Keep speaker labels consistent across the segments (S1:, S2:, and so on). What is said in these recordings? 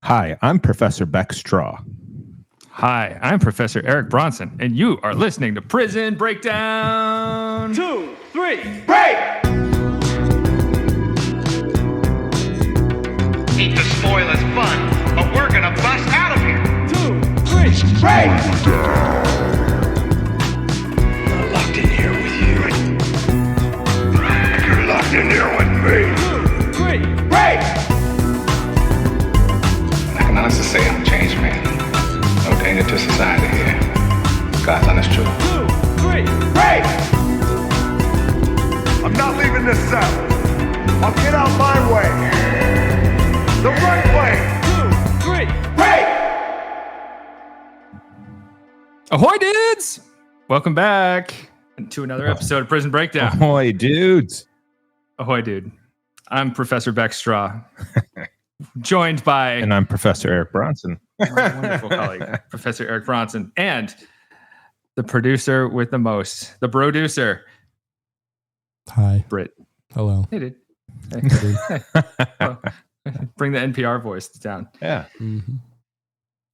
S1: Hi, I'm Professor Beck Strah.
S2: Hi, I'm Professor Eric Bronson, and you are listening to Prison Breakdown.
S3: 2, 3, break!
S4: Hate to spoil his fun, but we're gonna bust out of here.
S3: 2, 3, break!
S5: I'm locked in here with you. You're locked in here with me.
S3: 2, 3, break!
S6: I can honestly say I'm a changed man. No danger to society here. God's honest truth.
S3: 2, 3, break!
S5: I'm not leaving this cell. I'll get out my way. The right way.
S3: 2, 3, break!
S2: Ahoy, dudes! Welcome back to another episode of Prison Breakdown.
S1: Ahoy, dudes.
S2: Ahoy, dude. I'm Professor Beck Strah, joined by
S1: And I'm Professor Eric Bronson.
S2: my wonderful colleague, Professor Eric Bronson, and the producer with the most, the producer,
S7: Hi.
S2: Britt.
S7: Hello.
S2: Hey, dude. Hey. Oh, bring the NPR voice down.
S1: Yeah.
S7: Mm-hmm.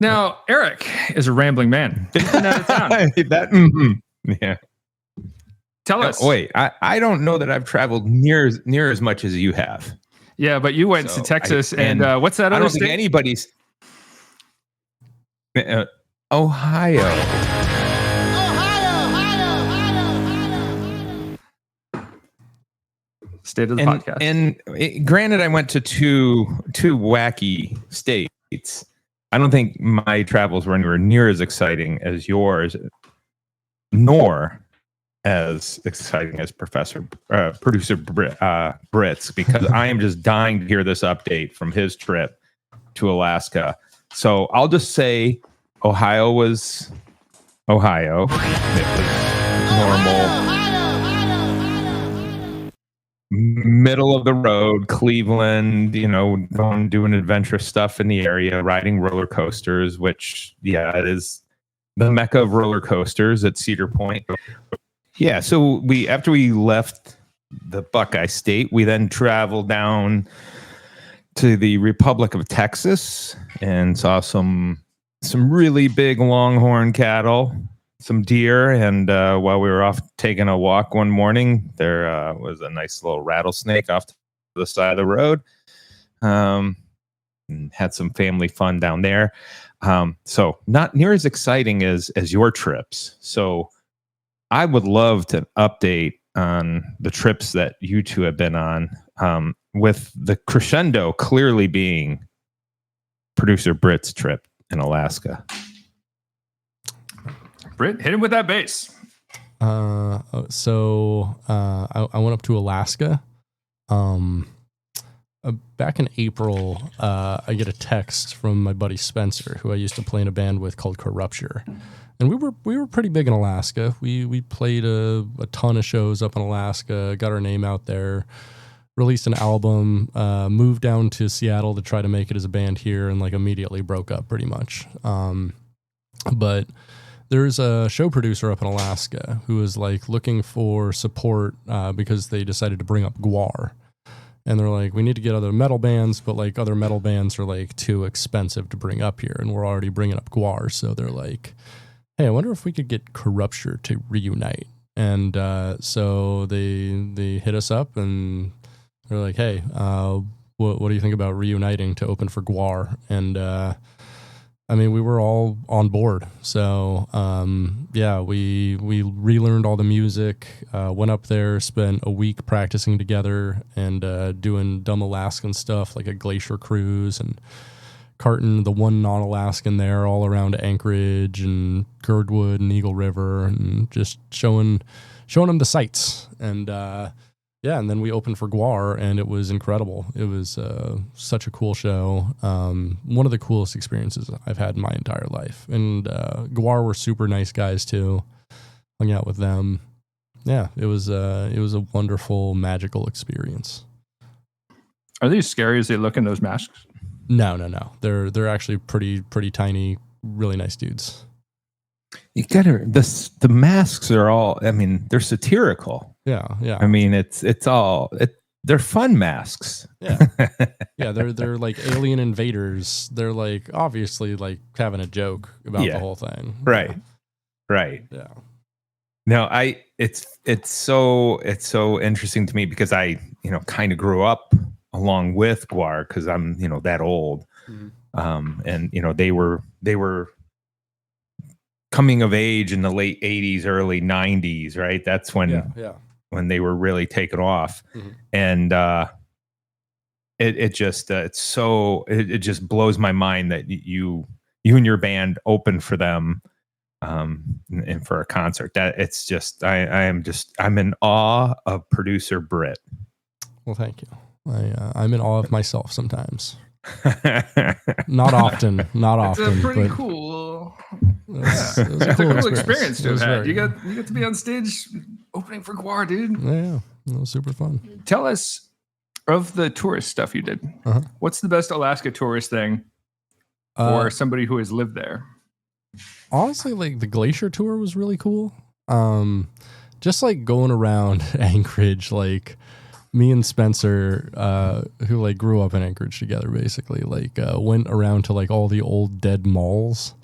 S2: Now, Eric is a rambling man. Been out of town.
S1: Yeah.
S2: Tell us.
S1: Wait, I don't know that I've traveled near as much as you have.
S2: Yeah, but you went
S1: So
S2: to Texas,
S1: and
S2: what's that
S1: I
S2: other
S1: don't think
S2: state?
S1: anybody's... Ohio.
S2: State of the
S1: And,
S2: podcast.
S1: granted, I went to two wacky states. I don't think my travels were anywhere near as exciting as yours, nor as exciting as producer Britt's, because I am just dying to hear this update from his trip to Alaska. So I'll just say Ohio was Ohio. It was normal. Middle of the road, Cleveland, going doing adventurous stuff in the area, riding roller coasters, which, yeah, it is the mecca of roller coasters at Cedar Point. Yeah, so after we left the Buckeye State, we then traveled down to the Republic of Texas and saw some really big longhorn cattle, some deer, and while we were off taking a walk one morning, there was a nice little rattlesnake off to the side of the road. And had some family fun down there. So not near as exciting as your trips. So I would love to update on the trips that you two have been on, with the crescendo clearly being producer Britt's trip in Alaska.
S2: Britt, hit him with that bass.
S7: I went up to Alaska. Back in April, I get a text from my buddy Spencer, who I used to play in a band with called Corrupture. And we were pretty big in Alaska. We played a ton of shows up in Alaska, got our name out there, released an album, moved down to Seattle to try to make it as a band here, and immediately broke up pretty much. But there's a show producer up in Alaska who is looking for support because they decided to bring up Gwar. And they're like, we need to get other metal bands, but other metal bands are too expensive to bring up here. And we're already bringing up Gwar. So they're like, hey, I wonder if we could get Corrupture to reunite. And so they hit us up and they're like, hey, what do you think about reuniting to open for Gwar? And we were all on board. So, we relearned all the music, went up there, spent a week practicing together and doing dumb Alaskan stuff like a glacier cruise and carting the one non-Alaskan there all around Anchorage and Girdwood and Eagle River and just showing them the sights. And, and then we opened for Gwar, and it was incredible. It was such a cool show. One of the coolest experiences I've had in my entire life. And Gwar were super nice guys too. Hung out with them. Yeah, it was a wonderful, magical experience.
S2: Are these scary as they look in those masks?
S7: No. They're actually pretty tiny, really nice dudes.
S1: You gotta the masks are all. They're satirical.
S7: Yeah.
S1: It's all they're fun masks.
S7: Yeah. Yeah, they're like alien invaders. They're like obviously like having a joke about the whole thing.
S1: Right. Right.
S7: Yeah.
S1: No, it's so interesting to me because I, kind of grew up along with Guar because I'm, that old.
S7: Mm-hmm.
S1: And they were coming of age in the late 80s, early 90s, right? That's when when they were really taken off.
S7: Mm-hmm.
S1: And it just blows my mind that you and your band open for them and for a concert. That it's just I'm in awe of producer Britt.
S7: Well, thank you. I'm in awe of myself sometimes. Not often.
S2: It's pretty
S7: but
S2: cool.
S7: It was
S2: It's a cool experience to
S7: It was
S2: have had.
S7: very-
S2: You got to be on stage opening for Guar, dude.
S7: Yeah, it was super fun.
S2: Tell us of the tourist stuff you did.
S7: Uh-huh.
S2: What's the best Alaska tourist thing for somebody who has lived there?
S7: Honestly, like the glacier tour was really cool. Just like going around Anchorage, like me and Spencer, who like grew up in Anchorage together, basically like went around to like all the old dead malls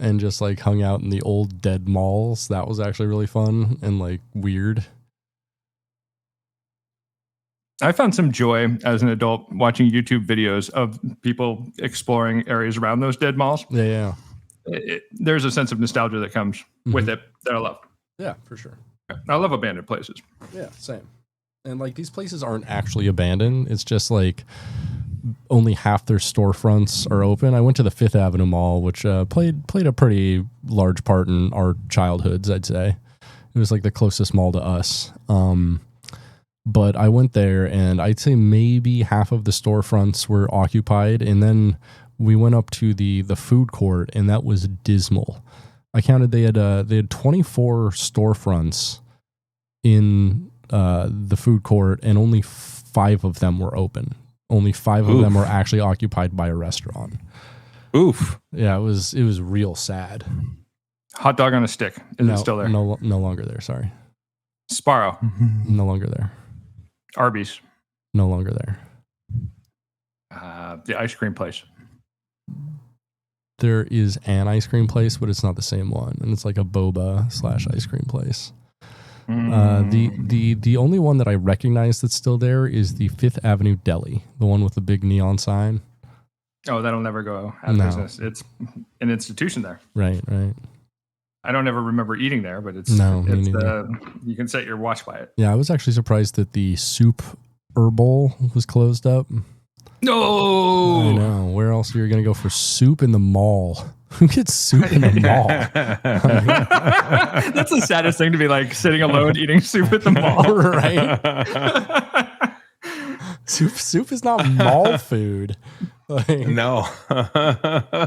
S7: and just like hung out in the old dead malls. That was actually really fun and like weird.
S2: I found some joy as an adult watching YouTube videos of people exploring areas around those dead malls.
S7: Yeah.
S2: There's a sense of nostalgia that comes with it that I love.
S7: Yeah, for sure.
S2: I love abandoned places.
S7: Yeah, same. And like these places aren't actually abandoned. It's just like only half their storefronts are open. I went to the Fifth Avenue Mall, which played a pretty large part in our childhoods, I'd say. It was like the closest mall to us. But I went there and I'd say maybe half of the storefronts were occupied. And then we went up to the food court and that was dismal. I counted they had 24 storefronts in the food court and only 5 of them were open. Only 5 of them were actually occupied by a restaurant.
S1: Oof.
S7: Yeah, it was real sad.
S2: Hot dog on a stick. Is it still there?
S7: No longer there. Sorry.
S2: Sparrow.
S7: No longer there.
S2: Arby's.
S7: No longer there.
S2: The ice cream place.
S7: There is an ice cream place, but it's not the same one, and it's like a boba / ice cream place. The only one that I recognize that's still there is the Fifth Avenue Deli, the one with the big neon sign.
S2: Oh, that'll never go out of business. It's an institution there.
S7: Right.
S2: I don't ever remember eating there, but it's
S7: me neither.
S2: You can set your watch by it.
S7: Yeah, I was actually surprised that the Soup Herbal was closed up.
S2: No,
S7: I know. Where else are you going to go for soup in the mall? Who gets soup in the mall?
S2: That's the saddest thing to be like sitting alone eating soup at the mall,
S7: right? Soup is not mall food. Like,
S1: No.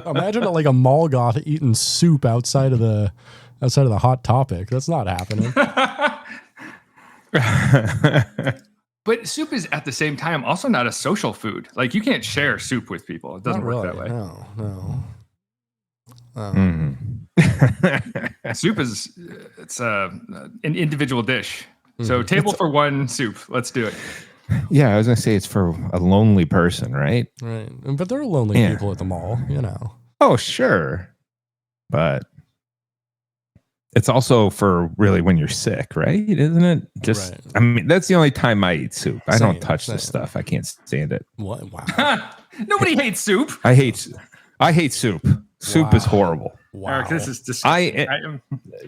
S7: imagine like a mall goth eating soup outside of the Hot Topic. That's not happening.
S2: But soup is at the same time also not a social food. Like you can't share soup with people. It doesn't work that way.
S7: No.
S2: Soup is an individual dish. So table for one soup. Let's do it.
S1: Yeah, I was gonna say it's for a lonely person, right?
S7: Right. But there are lonely people at the mall,
S1: Oh, sure. But it's also for really when you're sick, right? Isn't it? Just,
S7: Right.
S1: I mean, that's the only time I eat soup. I
S7: Same,
S1: don't touch this
S7: same.
S1: stuff. I can't stand it.
S7: What? Wow.
S2: Nobody hates soup.
S1: I hate soup. Soup is
S7: Wow.
S1: horrible.
S7: Wow.
S2: Eric, this is disgusting.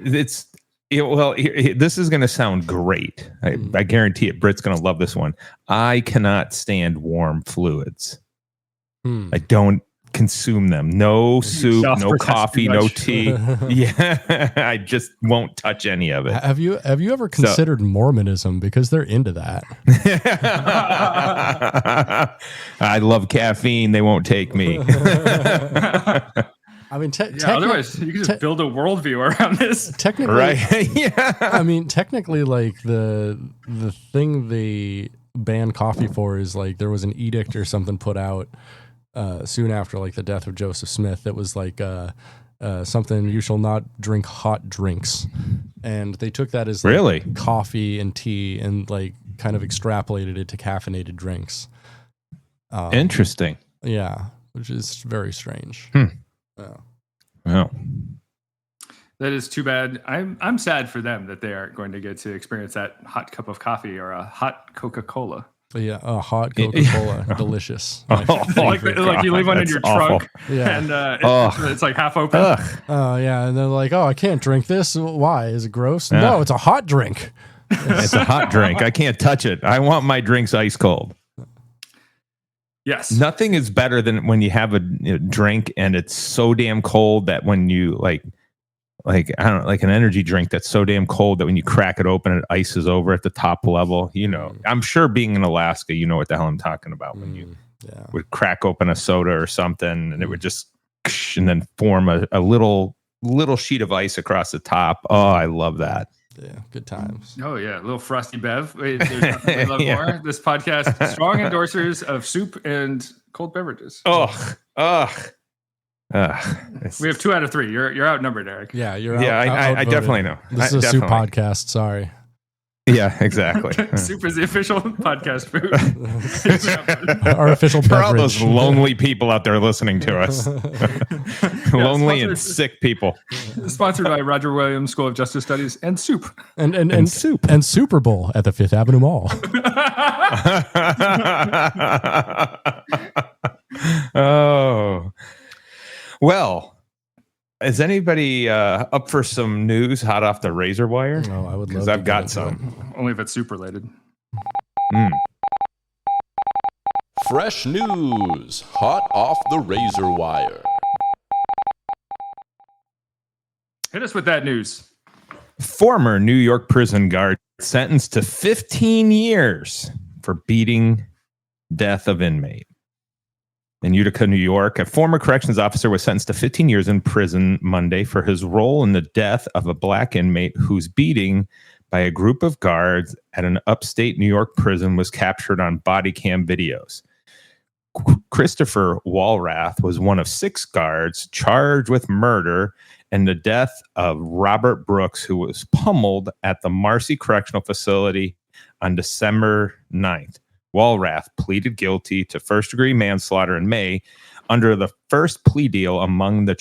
S1: This is going to sound great. I guarantee it. Britt's going to love this one. I cannot stand warm fluids. I don't consume them. No soup, no
S2: Self-protest
S1: coffee,
S2: too
S1: no
S2: much.
S1: tea. Yeah, I just won't touch any of it.
S7: Have you ever considered Mormonism, because they're into that?
S1: I love caffeine. They won't take me.
S7: I mean,
S2: Otherwise, you can just build a worldview around this.
S7: technically,
S1: Right? Yeah.
S7: I mean, technically, like the thing they banned coffee for is like there was an edict or something put out soon after like the death of Joseph Smith. That was like something, you shall not drink hot drinks, and they took that as like
S1: Really?
S7: coffee and tea, and like kind of extrapolated it to caffeinated drinks.
S1: Interesting.
S7: Yeah, which is very strange.
S1: Yeah.
S2: That is too bad. I'm sad for them that they aren't going to get to experience that hot cup of coffee or a hot Coca-Cola.
S7: Yeah, a hot Coca-Cola, delicious. My favorite.
S2: Like you leave one in your trunk,
S7: Yeah.
S2: and it's like half open.
S7: Oh yeah, and they're like, "Oh, I can't drink this. Why? Is it gross?" No, it's a hot drink.
S1: It's a hot drink. I can't touch it. I want my drinks ice cold.
S2: Yes.
S1: Nothing is better than when you have a drink and it's so damn cold that when you like I don't know, like an energy drink that's so damn cold that when you crack it open, it ices over at the top level. You know, I'm sure being in Alaska, you know what the hell I'm talking about when you would crack open a soda or something and it would just and then form a little sheet of ice across the top. Oh, I love that.
S7: Yeah, good times.
S2: Oh yeah, a little frosty bev. Wait, there's nothing we love more. This podcast, strong endorsers of soup and cold beverages. We have 2 out of 3. You're outnumbered, Eric.
S7: Yeah, you're
S1: I definitely know.
S7: This is a soup podcast. Sorry.
S1: Yeah, exactly.
S2: Soup is the official podcast food.
S7: Our official
S1: For all
S7: beverage.
S1: those lonely people out there listening to us. Lonely and sick people.
S2: Sponsored by Roger Williams School of Justice Studies and soup.
S7: And soup. And Super Bowl at the Fifth Avenue Mall.
S1: Oh. Well, is anybody up for some news hot off the razor wire?
S7: Oh, I would love
S1: because
S7: to
S1: I've
S7: get
S1: got
S7: into
S1: some.
S2: Only if it's soup related.
S8: Fresh news, hot off the razor wire.
S2: Hit us with that news.
S1: Former New York prison guard sentenced to 15 years for beating death of inmate. In Utica, New York, a former corrections officer was sentenced to 15 years in prison Monday for his role in the death of a black inmate whose beating by a group of guards at an upstate New York prison was captured on body cam videos. Christopher Walrath was one of 6 guards charged with murder and the death of Robert Brooks, who was pummeled at the Marcy Correctional Facility on December 9th. Walrath pleaded guilty to first-degree manslaughter in May under the first plea deal among the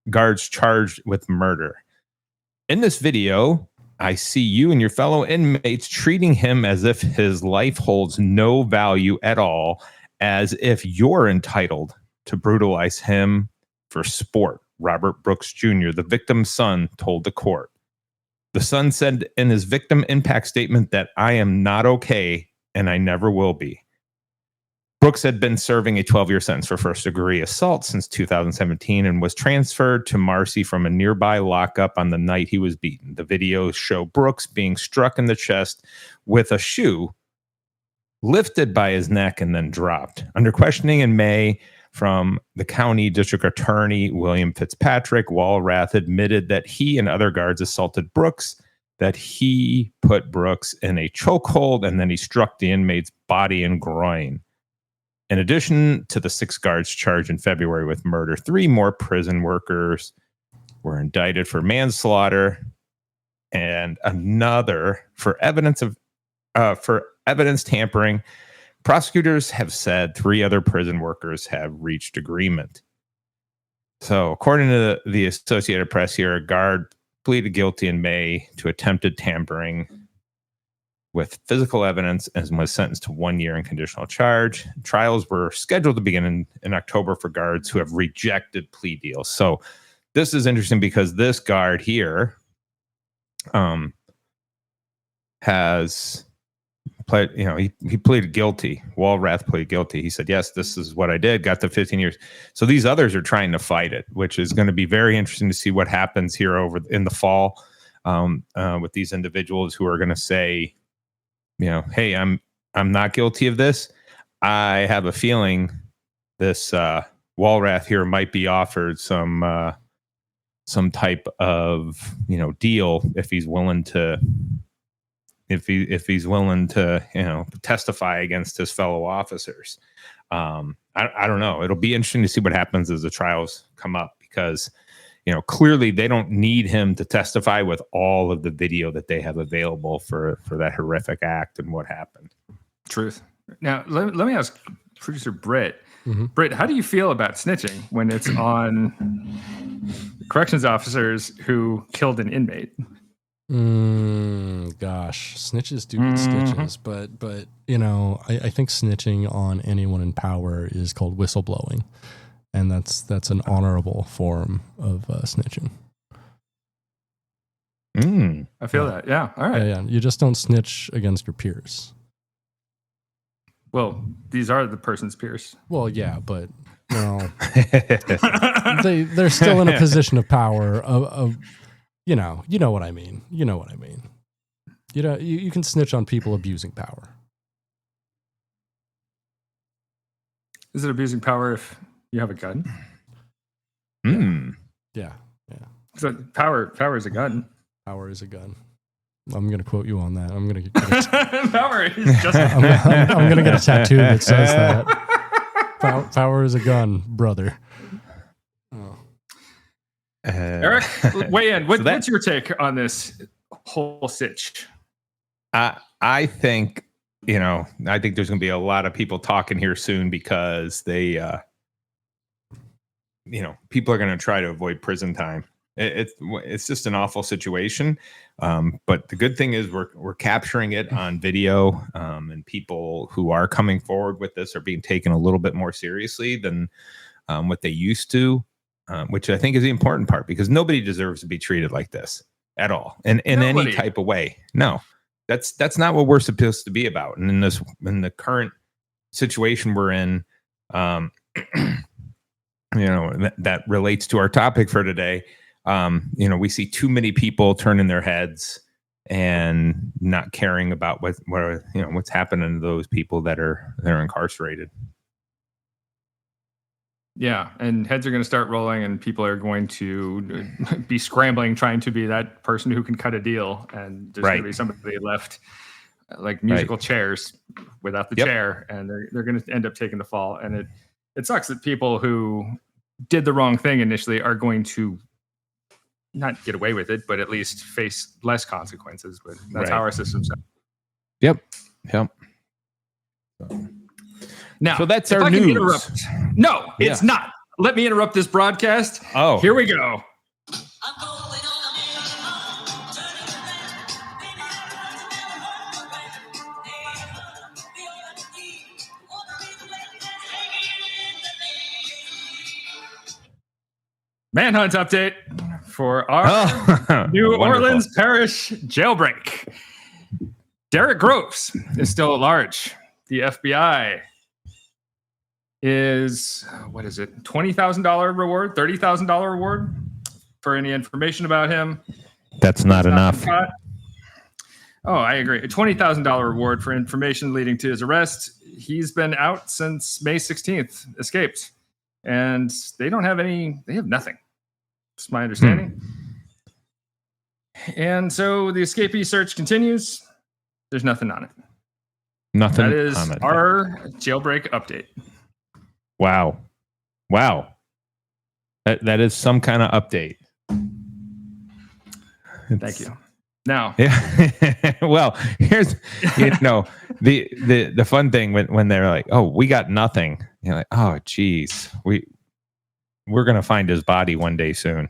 S1: guards charged with murder. In this video, I see you and your fellow inmates treating him as if his life holds no value at all, as if you're entitled to brutalize him for sport, Robert Brooks Jr., the victim's son, told the court. The son said in his victim impact statement that I am not okay and I never will be. Brooks had been serving a 12-year sentence for first-degree assault since 2017 and was transferred to Marcy from a nearby lockup on the night he was beaten. The videos show Brooks being struck in the chest with a shoe lifted by his neck and then dropped. Under questioning in May from the county district attorney, William Fitzpatrick, Walrath admitted that he and other guards assaulted Brooks, that he put Brooks in a chokehold, and then he struck the inmate's body and groin. In addition to the 6 guards charged in February with murder, 3 more prison workers were indicted for manslaughter and another for evidence tampering. Prosecutors have said 3 other prison workers have reached agreement. So, according to the Associated Press here, a guard pleaded guilty in May to attempted tampering with physical evidence and was sentenced to 1 year in conditional charge. Trials were scheduled to begin in October for guards who have rejected plea deals. So this is interesting because this guard here has pled, he pleaded guilty. Walrath pleaded guilty. He said, yes, this is what I did, got the 15 years. So these others are trying to fight it, which is going to be very interesting to see what happens here over in the fall with these individuals who are going to say, hey, I'm not guilty of this. I have a feeling this Walrath here might be offered some type of deal if he's willing to testify against his fellow officers. I don't know. It'll be interesting to see what happens as the trials come up because clearly they don't need him to testify with all of the video that they have available for that horrific act and what happened.
S2: Truth. Now, let me ask producer Britt.
S7: Mm-hmm.
S2: Britt, how do you feel about snitching when it's on corrections officers who killed an inmate?
S7: Gosh, snitches do get stitches, but I think snitching on anyone in power is called whistleblowing, and that's an honorable form of snitching.
S2: I feel that. Yeah. All right.
S7: Yeah. You just don't snitch against your peers.
S2: Well, these are the person's peers.
S7: Well, yeah, but they're still in a position of power. You know what I mean. You can snitch on people abusing power.
S2: Is it abusing power if you have a gun?
S7: Yeah.
S2: So power is a gun.
S7: Power is a gun. I'm going to quote you on that. I'm going to
S2: power is just.
S7: I'm going to get a tattoo that says that. Power is a gun, brother. Oh.
S2: Eric, weigh in. What's your take on this whole sitch?
S1: I think there's going to be a lot of people talking here soon because they, people are going to try to avoid prison time. It's just an awful situation. But the good thing is we're capturing it on video, and people who are coming forward with this are being taken a little bit more seriously than what they used to, which I think is the important part, because nobody deserves to be treated like this at all in any type of way. No, that's not what we're supposed to be about. And in the current situation we're in, that relates to our topic for today. We see too many people turning their heads and not caring about what's happening to those people that are incarcerated.
S2: Yeah, and heads are going to start rolling, and people are going to be scrambling, trying to be that person who can cut a deal, and there's going to be somebody left like musical chairs without the chair, and they're going to end up taking the fall. And it sucks that people who did the wrong thing initially are going to not get away with it, but at least face less consequences. But that's how our system's set.
S1: Yep.
S2: Now,
S1: so that's our news.
S2: No, it's not. Let me interrupt this broadcast.
S1: Oh,
S2: here we go. Manhunt update for our New Orleans Parish jailbreak. Derek Groves is still at large. The FBI is, $20,000 reward, $30,000 reward for any information about him.
S1: That's not enough.
S2: Oh, I agree. A $20,000 reward for information leading to his arrest. He's been out since May 16th, escaped. And they have nothing. That's my understanding. And so the escapee search continues. There's nothing on it.
S1: Nothing.
S2: That is our jailbreak update.
S1: Wow. That is some kind of update.
S2: Thank you. Now,
S1: well, here's the fun thing when they're like, "Oh, we got nothing." You're like, "Oh, geez, we're gonna find his body one day soon."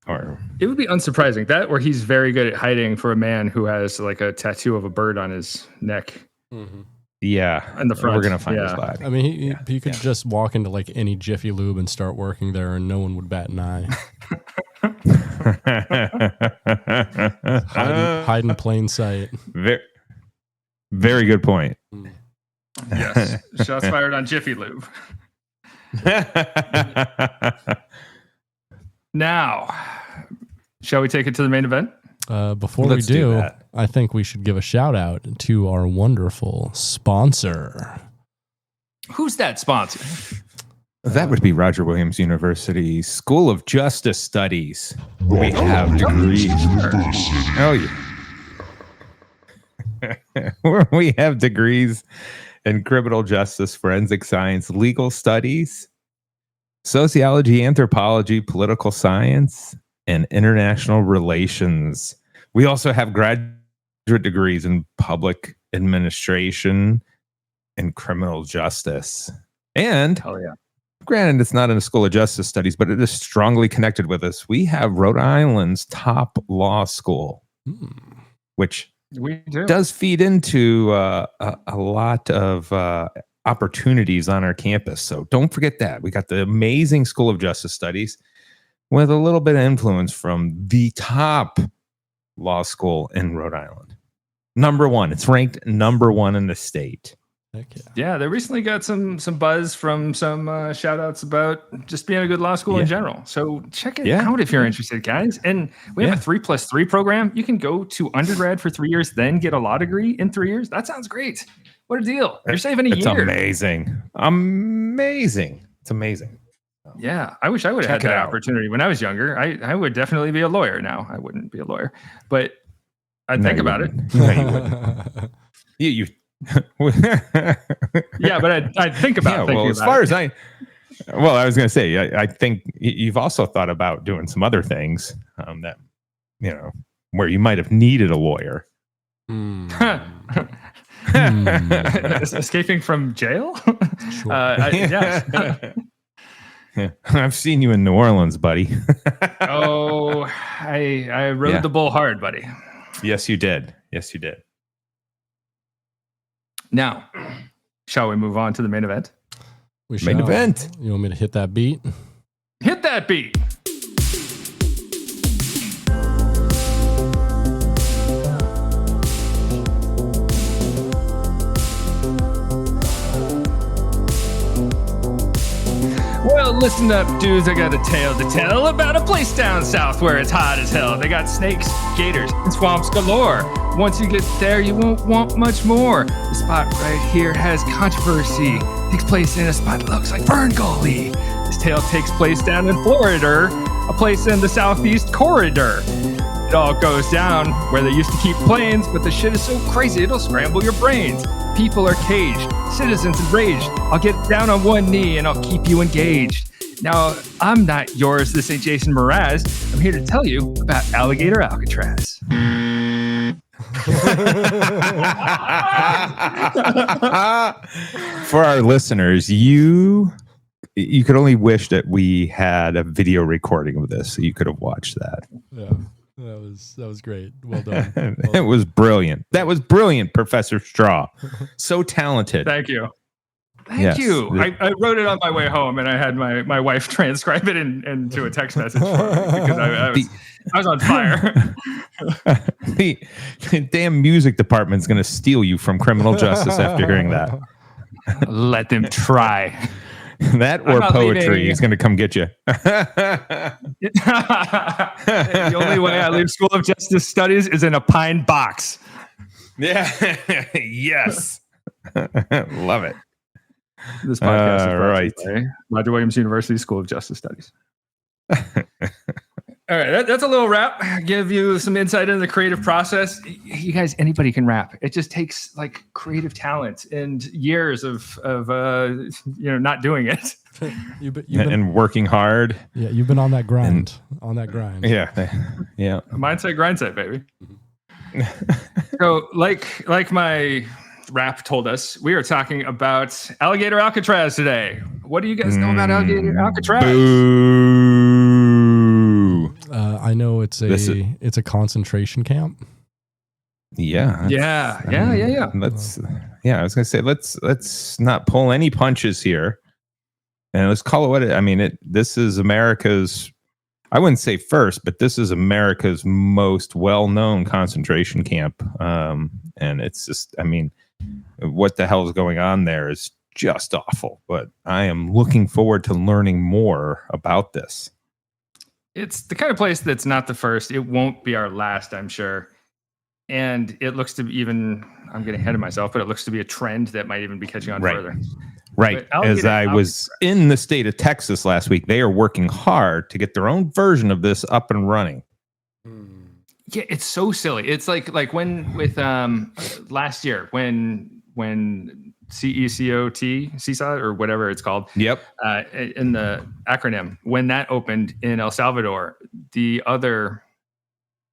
S1: Or
S2: it would be unsurprising that, where he's very good at hiding for a man who has like a tattoo of a bird on his neck.
S7: Mm-hmm.
S1: Yeah,
S2: in the front.
S1: We're gonna find his body.
S7: I mean, he could just walk into like any Jiffy Lube and start working there, and no one would bat an eye. hide in plain sight.
S1: Very, very good point.
S2: Yes, shots fired on Jiffy Lube. Now, shall we take it to the main event?
S7: Before we do I think we should give a shout out to our wonderful sponsor.
S2: Who's that sponsor?
S1: That would be Roger Williams University School of Justice Studies. We have degrees. Oh, yeah. We have degrees in criminal justice, forensic science, legal studies, sociology, anthropology, political science, and international relations. We also have graduate degrees in public administration and criminal justice. And granted, it's not in the School of Justice Studies, but it is strongly connected with us. We have Rhode Island's top law school, which does feed into a lot of opportunities on our campus. So don't forget that. We got the amazing School of Justice Studies with a little bit of influence from the top law school in Rhode Island. Number one. It's ranked number one in the state.
S2: Yeah, they recently got some buzz from some shout outs about just being a good law school in general. So check it out if you're interested, guys. And we have a 3+3 program. You can go to undergrad for 3 years, then get a law degree in 3 years. That sounds great. What a deal. You're saving a year.
S1: It's amazing. Amazing. It's amazing.
S2: Yeah, I wish I would have had that opportunity when I was younger. I would definitely be a lawyer now. I wouldn't be a lawyer, but I'd think about it.
S1: No, you wouldn't. you
S2: yeah, but I'd think about it.
S1: Well, as far as I was going to say, I think you've also thought about doing some other things that, where you might have needed a lawyer.
S2: Escaping from jail?
S7: Sure.
S1: I've seen you in New Orleans, buddy.
S2: I rode the bull hard, buddy.
S1: Yes, you did. Yes, you did.
S2: Now, shall we move on to the main event?
S7: We shall.
S1: Main event.
S7: You want me to hit that beat?
S2: Hit that beat. Well, listen up, dudes. I got a tale to tell about a place down south where it's hot as hell. They got snakes, gators, and swamps galore. Once you get there, you won't want much more. The spot right here has controversy. Takes place in a spot that looks like Fern Gully. This tale takes place down in Florida, a place in the southeast corridor. It all goes down where they used to keep planes, but the shit is so crazy it'll scramble your brains. People are caged, citizens enraged. I'll get down on one knee and I'll keep you engaged. Now, I'm not yours. This ain't Jason Mraz. I'm here to tell you about Alligator Alcatraz.
S1: For our listeners, you could only wish that we had a video recording of this so you could have watched that.
S7: Yeah. That was great. Well done.
S1: It was brilliant. That was brilliant, Professor Strah. So talented.
S2: Thank you. Thank you. I wrote it on my way home, and I had my wife transcribe it into a text message for me because I was on fire.
S1: The damn music department's going to steal you from criminal justice after hearing that.
S2: Let them try.
S1: That or poetry is going to come get you.
S2: The only way I leave School of Justice Studies is in a pine box.
S1: Yeah. Yes. Love it.
S2: This podcast is
S1: right.
S2: by Roger Williams University School of Justice Studies. All right, that's a little rap. Give you some insight into the creative process. You guys, anybody can rap. It just takes like creative talent and years of not doing it.
S7: You've been,
S1: and working hard.
S7: Yeah, you've been on that grind.
S1: Yeah.
S2: Mindset, grindset, baby. So, like my rap told us, we are talking about Alligator Alcatraz today. What do you guys know about Alligator Alcatraz?
S1: Boo.
S7: I know it's a concentration camp.
S1: Yeah.
S2: I
S1: was gonna say let's not pull any punches here, and let's call it what it. I mean, this is America's. I wouldn't say first, but this is America's most well-known concentration camp. And it's just, I mean, what the hell is going on there is just awful. But I am looking forward to learning more about this.
S2: It's the kind of place that's not the first. It won't be our last, I'm sure. And it looks to be even, I'm getting ahead of myself, but it looks to be a trend that might even be catching on further.
S1: Right. As I was in the state of Texas last week, they are working hard to get their own version of this up and running.
S2: Yeah, it's so silly. It's like when with last year when CECOT, or whatever it's called.
S1: Yep.
S2: In the acronym, when that opened in El Salvador, the other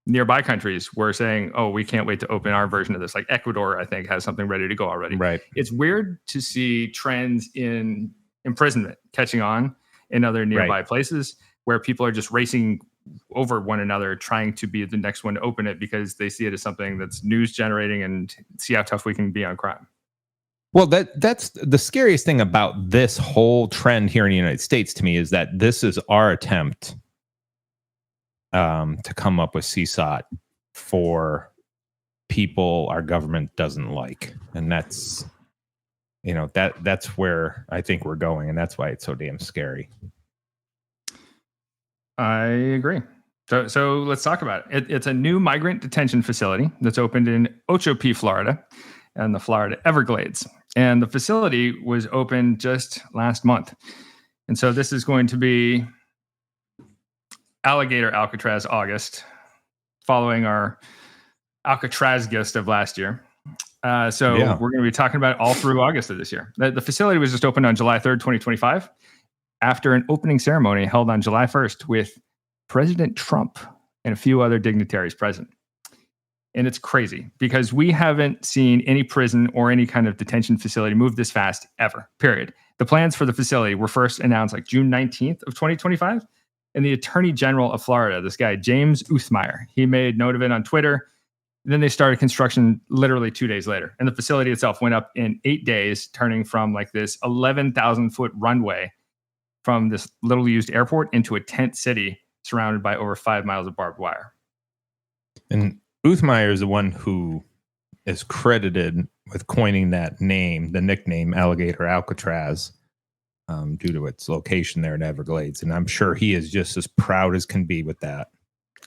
S2: nearby countries were saying, "Oh, we can't wait to open our version of this." Like Ecuador, I think, has something ready to go already.
S1: Right.
S2: It's weird to see trends in imprisonment catching on in other nearby places where people are just racing over one another, trying to be the next one to open it because they see it as something that's news generating and see how tough we can be on crime.
S1: Well, that's the scariest thing about this whole trend here in the United States to me, is that this is our attempt to come up with CSOT for people our government doesn't like. And that's, that's where I think we're going. And that's why it's so damn scary.
S2: I agree. So let's talk about it. It's a new migrant detention facility that's opened in Ocho-P, Florida, and the Florida Everglades. And the facility was opened just last month. And so this is going to be Alligator Alcatraz August, following our Alcatraz guest of last year. We're going to be talking about it all through August of this year. The facility was just opened on July 3rd, 2025, after an opening ceremony held on July 1st with President Trump and a few other dignitaries present. And it's crazy because we haven't seen any prison or any kind of detention facility move this fast ever, period. The plans for the facility were first announced like June 19th of 2025. And the Attorney General of Florida, this guy, James Uthmeyer, he made note of it on Twitter. Then they started construction literally 2 days later. And the facility itself went up in 8 days, turning from like this 11,000-foot runway from this little used airport into a tent city surrounded by over 5 miles of barbed wire.
S1: And Uthmeyer is the one who is credited with coining that name, the nickname Alligator Alcatraz, due to its location there in Everglades. And I'm sure he is just as proud as can be with that.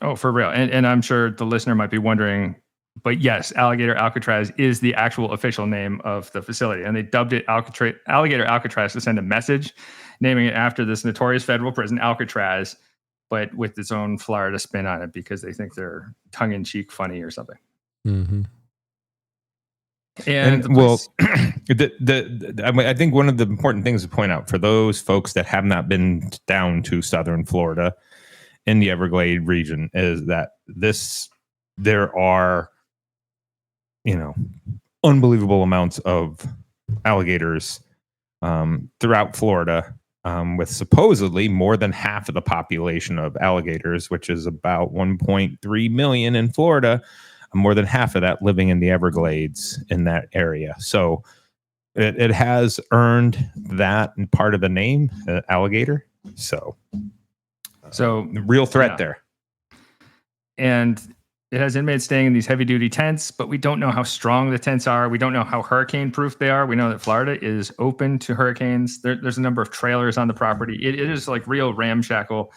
S2: Oh, for real. And I'm sure the listener might be wondering, but yes, Alligator Alcatraz is the actual official name of the facility. And they dubbed it Alligator Alcatraz to send a message, naming it after this notorious federal prison, Alcatraz, but with its own Florida spin on it because they think they're tongue-in-cheek funny or something.
S7: Mm-hmm.
S1: I think one of the important things to point out for those folks that have not been down to southern Florida in the Everglades region is that there are, unbelievable amounts of alligators throughout Florida, with supposedly more than half of the population of alligators, which is about 1.3 million in Florida. More than half of that living in the Everglades in that area. So it has earned that part of the name, alligator. So real threat there.
S2: And it has inmates staying in these heavy duty tents, but we don't know how strong the tents are. We don't know how hurricane proof they are. We know that Florida is open to hurricanes. There's a number of trailers on the property. It is like real ramshackle.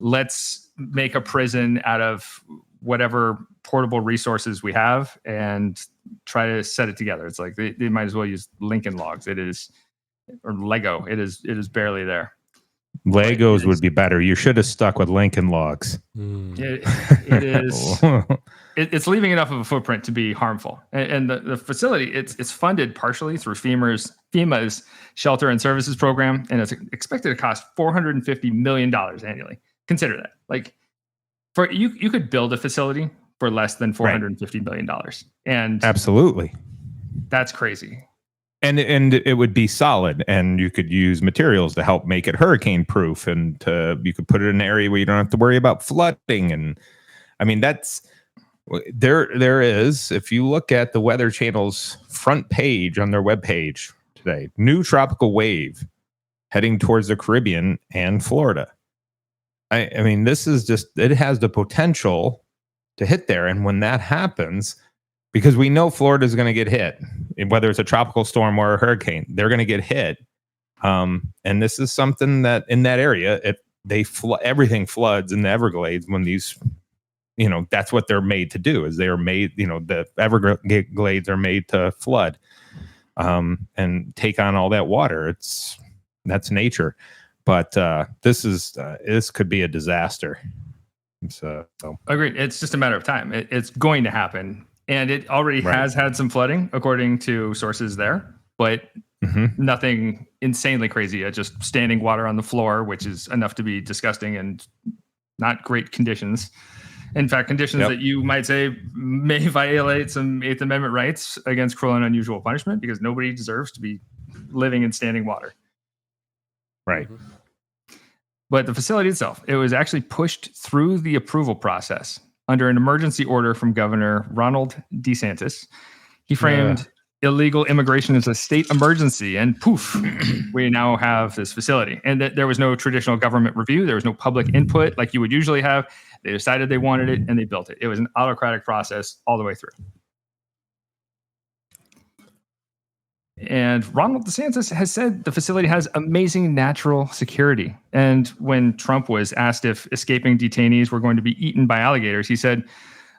S2: Let's make a prison out of whatever portable resources we have and try to set it together. It's like they might as well use Lincoln Logs. It is, or Lego. It is barely there.
S1: Legos would be better. You should have stuck with Lincoln Logs.
S2: It is. It's leaving enough of a footprint to be harmful. And the facility, it's funded partially through FEMA's Shelter and Services Program, and it's expected to cost $450 million annually. Consider that. Like, for you could build a facility for less than $450 million. And
S1: absolutely,
S2: that's crazy.
S1: And it would be solid, and you could use materials to help make it hurricane proof, and you could put it in an area where you don't have to worry about flooding. And I mean, that's there is, if you look at the Weather Channel's front page on their webpage today, new tropical wave heading towards the Caribbean and Florida. I mean, this is just, it has the potential to hit there. And when that happens, because we know Florida is going to get hit, whether it's a tropical storm or a hurricane, they're going to get hit. And this is something that in that area, everything floods in the Everglades when these, that's what they're made to do, is they are made, the Everglades are made to flood and take on all that water. That's nature. But this could be a disaster. So
S2: agreed. It's just a matter of time. It's going to happen. And it already has had some flooding, according to sources there. but nothing insanely crazy. Just standing water on the floor, which is enough to be disgusting and not great conditions. In fact, conditions that you might say may violate some Eighth Amendment rights against cruel and unusual punishment, because nobody deserves to be living in standing water.
S1: Right.
S2: But the facility itself, it was actually pushed through the approval process under an emergency order from Governor Ronald DeSantis. He framed illegal immigration as a state emergency, and poof, we now have this facility. And there was no traditional government review. There was no public input like you would usually have. They decided they wanted it, and they built it. It was an autocratic process all the way through. And Ronald DeSantis has said the facility has amazing natural security. And when Trump was asked if escaping detainees were going to be eaten by alligators, he said,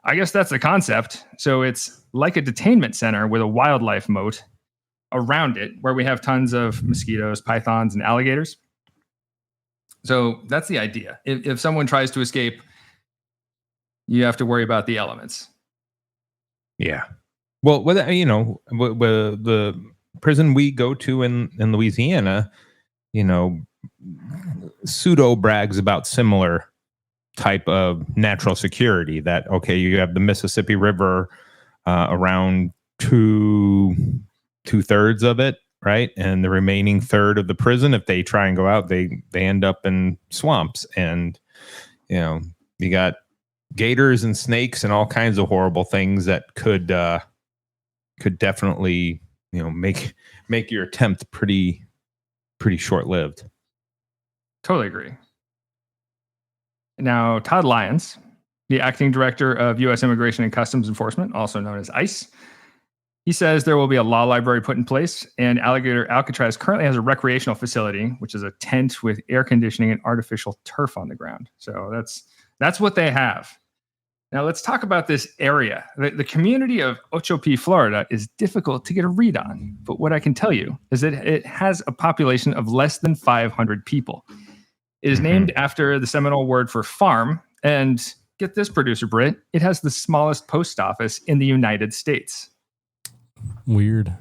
S2: I guess that's the concept. So it's like a detainment center with a wildlife moat around it, where we have tons of mosquitoes, pythons, and alligators. So that's the idea. If someone tries to escape, you have to worry about the elements.
S1: Yeah. Well, the prison we go to in Louisiana, pseudo brags about similar type of natural security. That, okay, you have the Mississippi River around two-thirds of it, right? And the remaining third of the prison, if they try and go out, they end up in swamps. And, you got gators and snakes and all kinds of horrible things that could definitely, make your attempt pretty short-lived.
S2: Totally agree. Now, Todd Lyons, the acting director of U.S. Immigration and Customs Enforcement, also known as ICE, he says there will be a law library put in place, and Alligator Alcatraz currently has a recreational facility, which is a tent with air conditioning and artificial turf on the ground. So that's what they have. Now, let's talk about this area. The community of Ocho Florida is difficult to get a read on, but what I can tell you is that it has a population of less than 500 people. It is named after the Seminole word for farm, and get this, producer Britt, it has the smallest post office in the United States.
S7: Weird.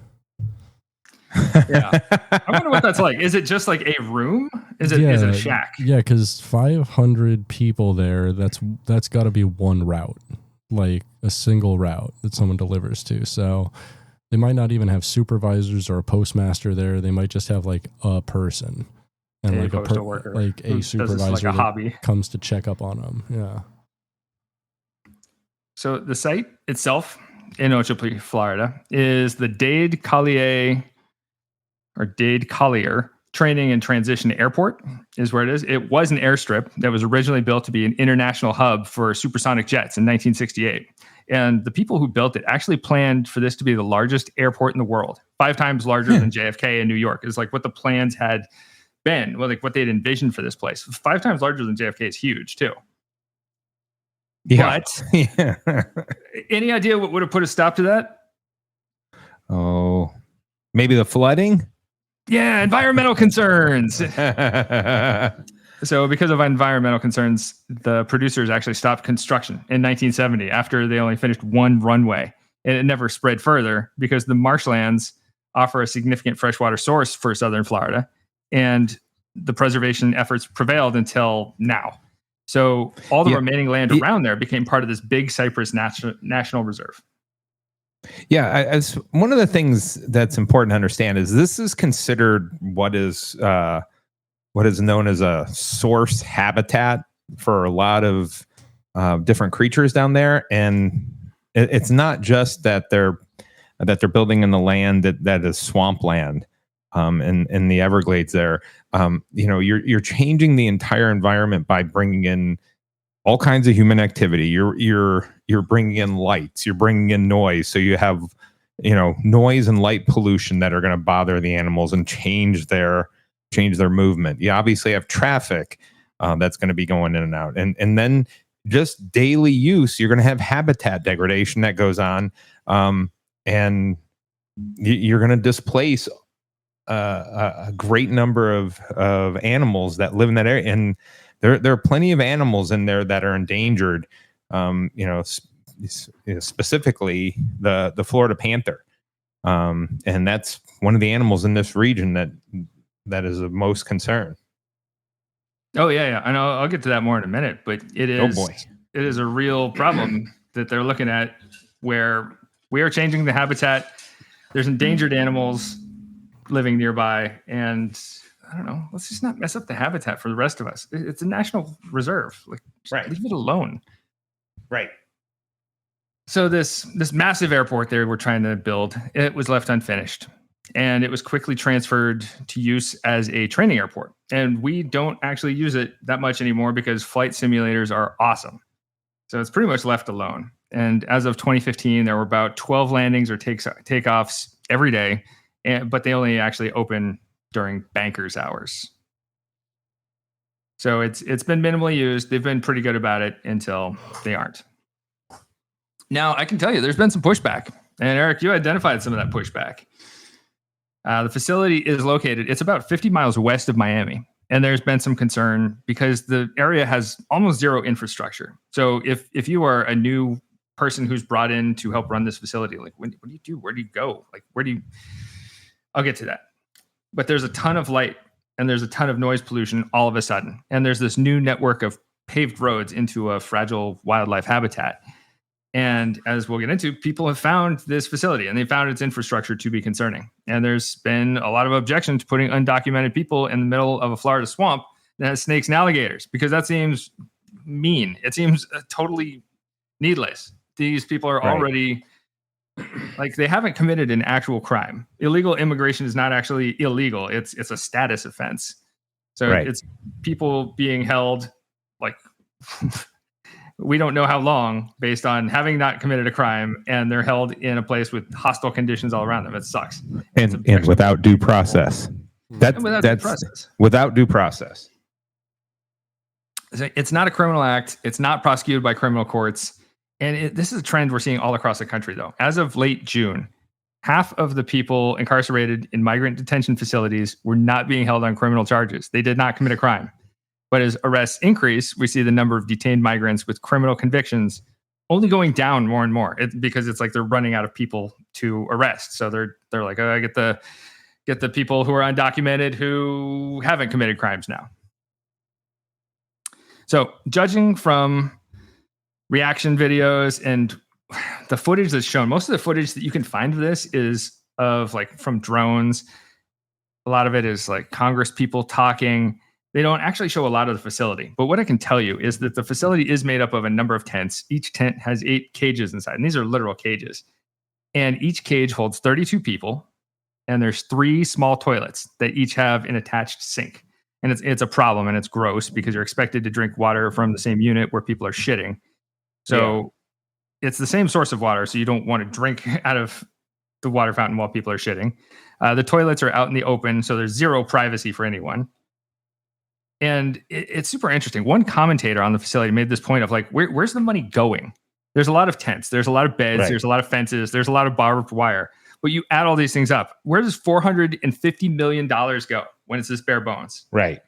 S2: Yeah. I wonder what that's like. Is it just like a room? Is it a shack?
S7: Yeah, because 500 people there, that's got to be one route, like a single route that someone delivers to. So they might not even have supervisors or a postmaster there. They might just have like a person and like
S2: postal worker,
S7: like a supervisor
S2: like a hobby
S7: comes to check up on them. Yeah.
S2: So the site itself in Ocho, Florida is the Dade Collier Training and Transition Airport is where it is. It was an airstrip that was originally built to be an international hub for supersonic jets in 1968. And the people who built it actually planned for this to be the largest airport in the world, 5 times larger than JFK in New York. Is like what the plans had been, well, like what they'd envisioned for this place. 5 times larger than JFK is huge too.
S1: Yeah.
S2: But any idea what would have put a stop to that?
S1: Oh, maybe the flooding?
S2: Yeah, environmental concerns. So because of environmental concerns, the producers actually stopped construction in 1970 after they only finished one runway. And it never spread further because the marshlands offer a significant freshwater source for southern Florida. And the preservation efforts prevailed until now. So all the remaining land around there became part of this big Cypress National Reserve.
S1: Yeah, as one of the things that's important to understand is this is considered what is known as a source habitat for a lot of different creatures down there, and it's not just that they're building in the land that is swampland in the Everglades there. You're changing the entire environment by bringing in all kinds of human activity. You're bringing in lights, you're bringing in noise. So you have, noise and light pollution that are going to bother the animals and change their movement. You obviously have traffic that's going to be going in and out. And then just daily use, you're going to have habitat degradation that goes on. And you're going to displace a great number of animals that live in that area. And there are plenty of animals in there that are endangered. Specifically the Florida panther. And that's one of the animals in this region that is of most concern.
S2: Oh yeah. I know. I'll get to that more in a minute, but it is a real problem that they're looking at, where we are changing the habitat. There's endangered animals living nearby, and I don't know. Let's just not mess up the habitat for the rest of us. It's a national reserve. Like, leave it alone.
S1: Right.
S2: So this massive airport they were trying to build, it was left unfinished, and it was quickly transferred to use as a training airport. And we don't actually use it that much anymore because flight simulators are awesome. So it's pretty much left alone. And as of 2015, there were about 12 landings or takeoffs every day, but they only actually open during bankers hours. So it's been minimally used. They've been pretty good about it until they aren't. Now, I can tell you there's been some pushback. And Eric, you identified some of that pushback. The facility is located, it's about 50 miles west of Miami. And there's been some concern because the area has almost zero infrastructure. So if you are a new person who's brought in to help run this facility, like, what do you do? Where do you go? Like, I'll get to that. But there's a ton of light and there's a ton of noise pollution all of a sudden. And there's this new network of paved roads into a fragile wildlife habitat. And as we'll get into, people have found this facility and they found its infrastructure to be concerning. And there's been a lot of objection to putting undocumented people in the middle of a Florida swamp that has snakes and alligators, because that seems mean. It seems totally needless. These people are already, like, they haven't committed an actual crime. Illegal immigration is not actually illegal. It's a status offense. So it's people being held, like, we don't know how long, based on having not committed a crime, and they're held in a place with hostile conditions all around them. It sucks.
S1: And without due process. That's without due process.
S2: It's not a criminal act. It's not prosecuted by criminal courts. And this is a trend we're seeing all across the country, though. As of late June, half of the people incarcerated in migrant detention facilities were not being held on criminal charges. They did not commit a crime. But as arrests increase, we see the number of detained migrants with criminal convictions only going down more and more. Because it's like they're running out of people to arrest. So they're like, oh, I get the people who are undocumented who haven't committed crimes now. So judging from reaction videos and the footage that's shown, most of the footage that you can find of this is of, like, from drones. A lot of it is like Congress people talking. They don't actually show a lot of the facility. But what I can tell you is that the facility is made up of a number of tents. Each tent has 8 cages inside, and these are literal cages. And each cage holds 32 people, and there's 3 small toilets that each have an attached sink. And it's a problem, and it's gross because you're expected to drink water from the same unit where people are shitting. So it's the same source of water, so you don't want to drink out of the water fountain while people are shitting. The toilets are out in the open, so there's zero privacy for anyone. And it's super interesting. One commentator on the facility made this point of, like, where's the money going? There's a lot of tents. There's a lot of beds. There's a lot of fences. There's a lot of barbed wire. But you add all these things up. Where does $450 million go when it's this bare bones?
S1: Right.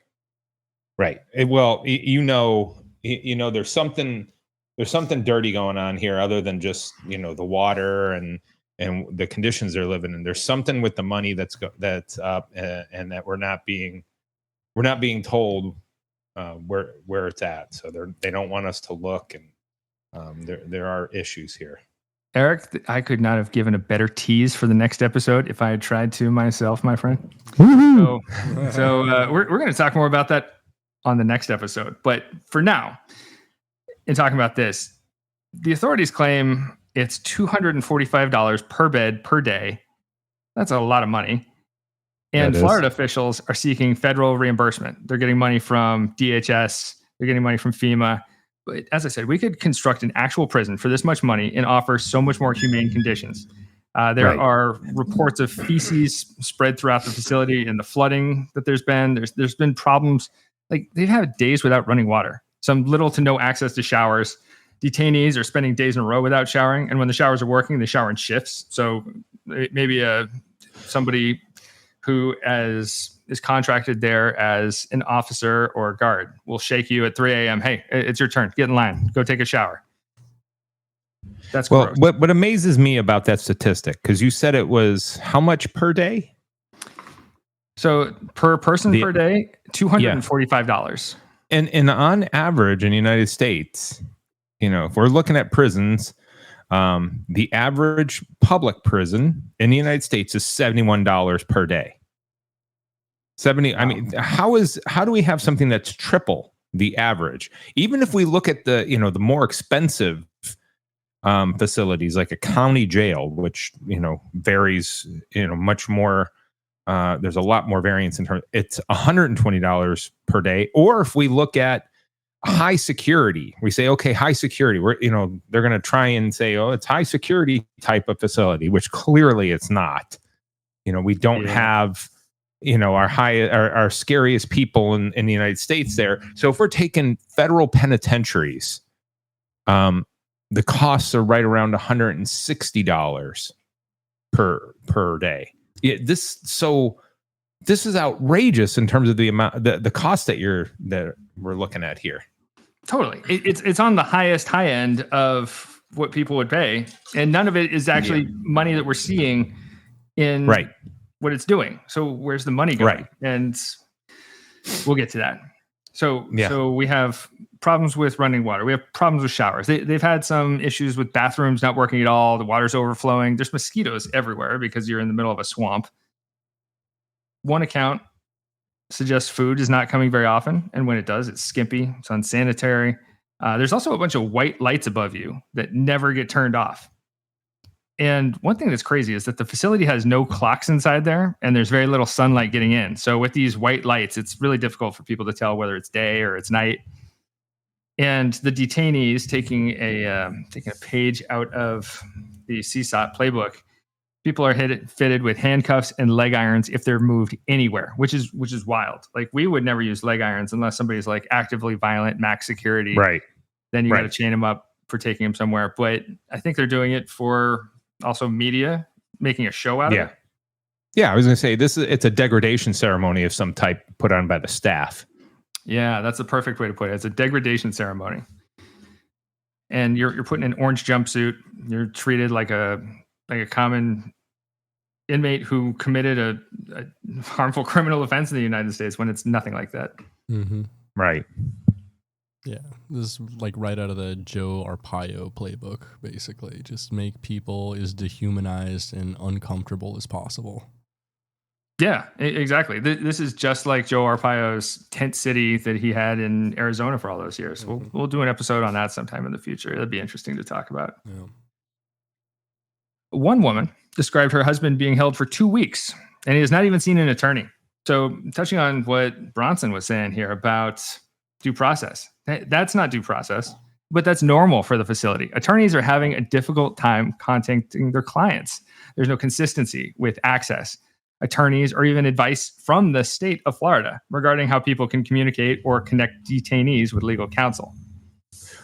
S1: Well, there's something dirty going on here other than just, the water and the conditions they're living in. There's something with the money that's up, and that we're not being told where it's at. So they don't want us to look, and there are issues here.
S2: Eric, I could not have given a better tease for the next episode if I had tried to myself, my friend. So we're going to talk more about that on the next episode. But for now, in talking about this, the authorities claim it's $245 per bed per day. That's a lot of money. And Florida officials are seeking federal reimbursement. They're getting money from DHS. They're getting money from FEMA. But as I said, we could construct an actual prison for this much money and offer so much more humane conditions. There are reports of feces spread throughout the facility and the flooding that there's been. There's been problems. Like, they've had days without running water. Some little to no access to showers. Detainees are spending days in a row without showering. And when the showers are working, they shower in shifts. So maybe somebody who is contracted there as an officer or a guard will shake you at 3 a.m. Hey, it's your turn. Get in line. Go take a shower. That's
S1: well.
S2: gross.
S1: What amazes me about that statistic, because you said it was how much per day?
S2: So per person per day, $245.
S1: And on average in the United States, if we're looking at prisons, the average public prison in the United States is $71 per day. 70. Wow. I mean, how do we have something that's triple the average? Even if we look at the more expensive facilities like a county jail, which varies much more. There's a lot more variance in terms. It's $120 per day. Or if we look at high security, we say, okay, high security. They're going to try and say, oh, it's high security type of facility, which clearly it's not. We don't have our scariest people in the United States there. So if we're taking federal penitentiaries, the costs are right around $160 per day. This is outrageous in terms of the amount, the cost that we're looking at here.
S2: Totally, it's on the high end of what people would pay, and none of it is actually money that we're seeing in what it's doing. So where's the money going?
S1: Right.
S2: And we'll get to that. So we have problems with running water. We have problems with showers. They've had some issues with bathrooms not working at all. The water's overflowing. There's mosquitoes everywhere because you're in the middle of a swamp. One account suggests food is not coming very often. And when it does, it's skimpy. It's unsanitary. There's also a bunch of white lights above you that never get turned off. And one thing that's crazy is that the facility has no clocks inside there, and there's very little sunlight getting in. So with these white lights, it's really difficult for people to tell whether it's day or it's night. And the detainees, taking a page out of the CSOT playbook, people are fitted with handcuffs and leg irons if they're moved anywhere, which is wild. Like, we would never use leg irons unless somebody's like actively violent, max security.
S1: Right.
S2: Then you got to chain them up for taking them somewhere. But I think they're doing it for also media, making a show out of it.
S1: Yeah, I was going to say it's a degradation ceremony of some type put on by the staff.
S2: Yeah, that's the perfect way to put it. It's a degradation ceremony. And you're put in an orange jumpsuit. You're treated like a common inmate who committed a harmful criminal offense in the United States, when it's nothing like that.
S7: Mm-hmm.
S1: Right.
S7: Yeah, this is like right out of the Joe Arpaio playbook, basically. Just make people as dehumanized and uncomfortable as possible.
S2: Yeah, exactly. This is just like Joe Arpaio's tent city that he had in Arizona for all those years. Mm-hmm. We'll do an episode on that sometime in the future. That'd be interesting to talk about.
S7: Yeah.
S2: One woman described her husband being held for 2 weeks, and he has not even seen an attorney. So, touching on what Bronson was saying here about due process, that's not due process, but that's normal for the facility. Attorneys are having a difficult time contacting their clients. There's no consistency with access, attorneys, or even advice from the state of Florida regarding how people can communicate or connect detainees with legal counsel.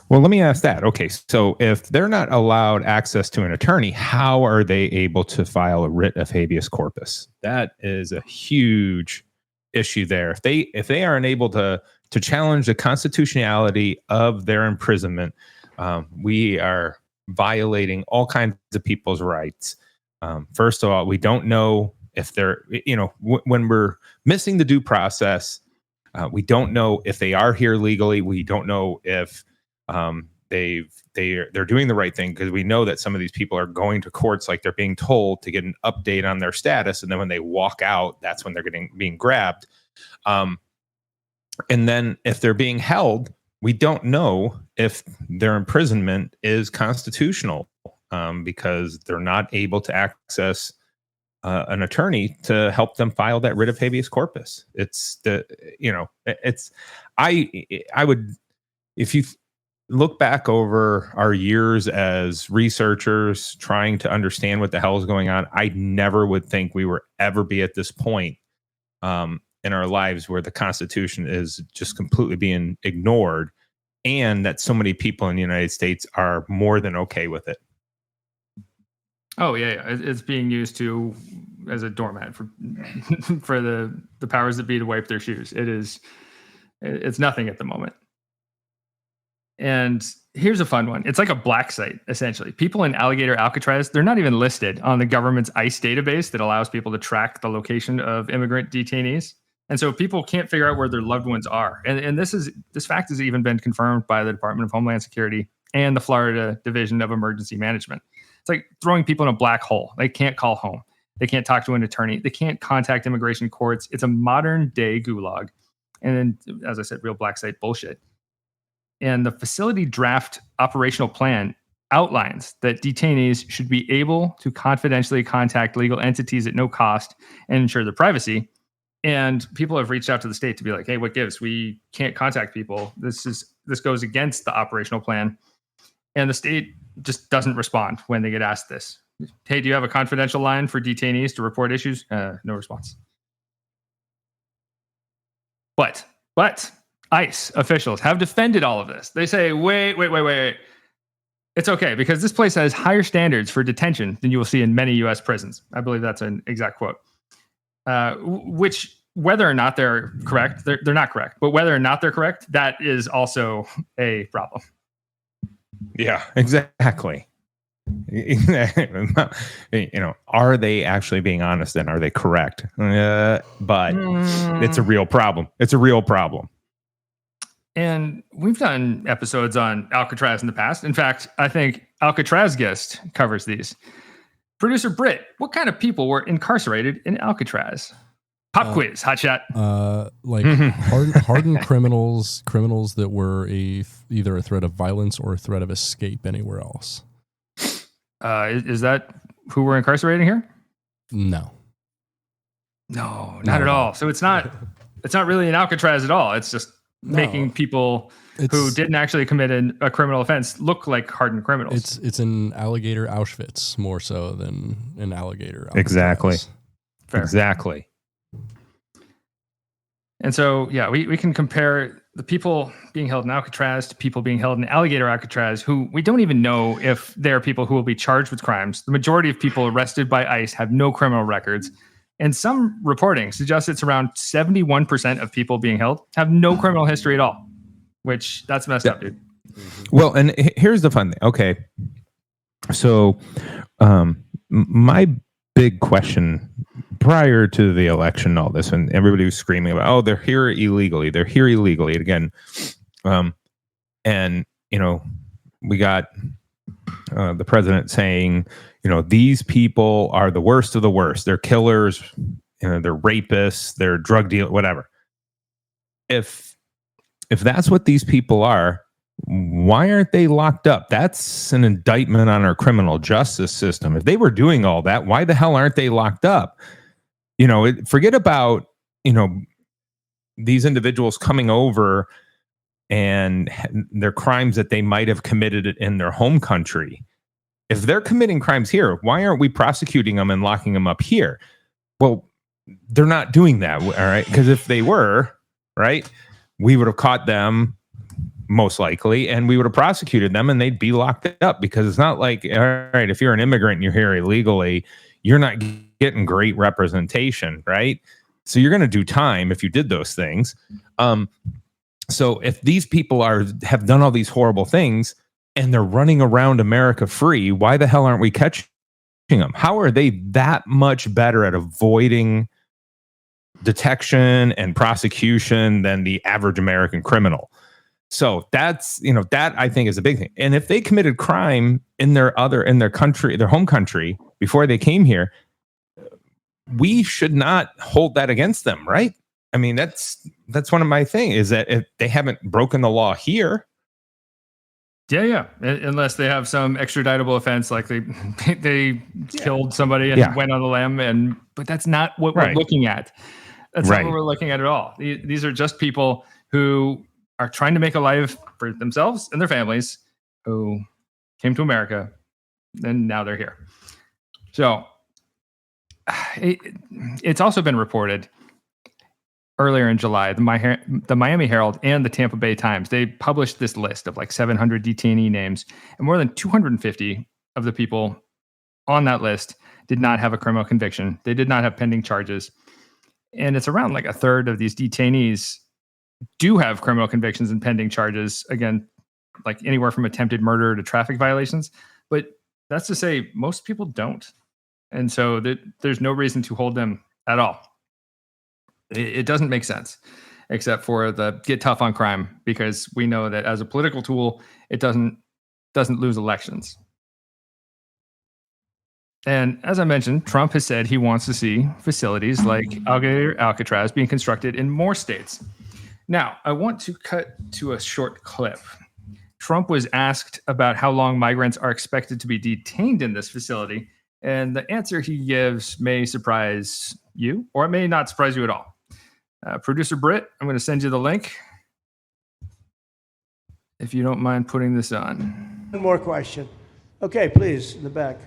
S1: Well, let me ask that. Okay, so if they're not allowed access to an attorney, how are they able to file a writ of habeas corpus? That is a huge issue there. If they aren't able to challenge the constitutionality of their imprisonment, we are violating all kinds of people's rights. First of all, we don't know if they're, when we're missing the due process, we don't know if they are here legally. We don't know if they're doing the right thing, because we know that some of these people are going to courts like they're being told to get an update on their status, and then when they walk out, that's when they're being grabbed. And then if they're being held, we don't know if their imprisonment is constitutional, because they're not able to access an attorney to help them file that writ of habeas corpus. I would, if you look back over our years as researchers trying to understand what the hell is going on, I never would think we would ever be at this point in our lives where the Constitution is just completely being ignored, and that so many people in the United States are more than okay with it.
S2: Oh yeah. It's being used as a doormat for the powers that be to wipe their shoes. It's nothing at the moment. And here's a fun one. It's like a black site, essentially. People in Alligator Alcatraz, they're not even listed on the government's ICE database that allows people to track the location of immigrant detainees. And so people can't figure out where their loved ones are. And this fact has even been confirmed by the Department of Homeland Security and the Florida Division of Emergency Management. It's like throwing people in a black hole. They can't call home. They can't talk to an attorney. They can't contact immigration courts. It's a modern day gulag. And then, as I said, real black site bullshit. And the facility draft operational plan outlines that detainees should be able to confidentially contact legal entities at no cost and ensure their privacy. And people have reached out to the state to be like, hey, what gives? We can't contact people. This goes against the operational plan. And the state just doesn't respond when they get asked this. Hey, do you have a confidential line for detainees to report issues? No response. But ICE officials have defended all of this. They say, wait. It's okay because this place has higher standards for detention than you will see in many U.S. prisons. I believe that's an exact quote. Which, whether or not they're correct, they're not correct. But whether or not they're correct, that is also a problem.
S1: Yeah, exactly. Are they actually being honest and are they correct? But it's a real problem. It's a real problem.
S2: And we've done episodes on Alcatraz in the past. In fact, I think Alcatraz Guest covers these. Producer Britt, what kind of people were incarcerated in Alcatraz? Pop quiz, hotshot.
S7: Hardened criminals that were either a threat of violence or a threat of escape anywhere else.
S2: Is that who we're incarcerating here?
S7: No,
S2: not at all. So it's not really an Alcatraz at all. It's just making people who didn't actually commit a criminal offense look like hardened criminals.
S7: It's an alligator Auschwitz more so than an alligator Alcatraz.
S1: Exactly.
S2: Fair.
S1: Exactly.
S2: And so, yeah, we can compare the people being held in Alcatraz to people being held in Alligator Alcatraz, who we don't even know if they're people who will be charged with crimes. The majority of people arrested by ICE have no criminal records. And some reporting suggests it's around 71% of people being held have no criminal history at all, which that's messed up, dude.
S1: Well, and here's the fun thing. Okay. So my big question prior to the election and all this, and everybody was screaming about, oh, they're here illegally. They're here illegally. And again, we got the president saying, these people are the worst of the worst. They're killers, they're rapists, they're drug dealers, whatever. If that's what these people are, why aren't they locked up? That's an indictment on our criminal justice system. If they were doing all that, why the hell aren't they locked up? Forget about, these individuals coming over and their crimes that they might have committed in their home country. If they're committing crimes here, why aren't we prosecuting them and locking them up here? Well, they're not doing that, all right? Because if they were, right, we would have caught them most likely, and we would have prosecuted them, and they'd be locked up. Because it's not like, all right, if you're an immigrant and you're here illegally, you're not getting great representation, right? So you're going to do time if you did those things. So if these people have done all these horrible things and they're running around America free, why the hell aren't we catching them? How are they that much better at avoiding detection and prosecution than the average American criminal? So that's, that I think is a big thing. And if they committed crime in their country, their home country, before they came here, we should not hold that against them, right? I mean, that's one of my things, is that if they haven't broken the law here.
S2: Yeah. Unless they have some extraditable offense, like they killed somebody and went on the lam, but that's not what we're looking at. That's not what we're looking at all. These are just people who are trying to make a life for themselves and their families, who came to America, and now they're here. So it's also been reported earlier in July, the Miami Herald and the Tampa Bay Times, they published this list of like 700 detainee names, and more than 250 of the people on that list did not have a criminal conviction. They did not have pending charges. And it's around like a third of these detainees do have criminal convictions and pending charges like anywhere from attempted murder to traffic violations. But that's to say, most people don't. And so there's no reason to hold them at all. It doesn't make sense, except for the get tough on crime, because we know that as a political tool, it doesn't lose elections. And as I mentioned, Trump has said he wants to see facilities like Alligator Alcatraz being constructed in more states. Now, I want to cut to a short clip. Trump was asked about how long migrants are expected to be detained in this facility, and the answer he gives may surprise you, or it may not surprise you at all. Producer Britt, I'm going to send you the link, if you don't mind putting this on.
S9: One more question. Okay, please, in the back.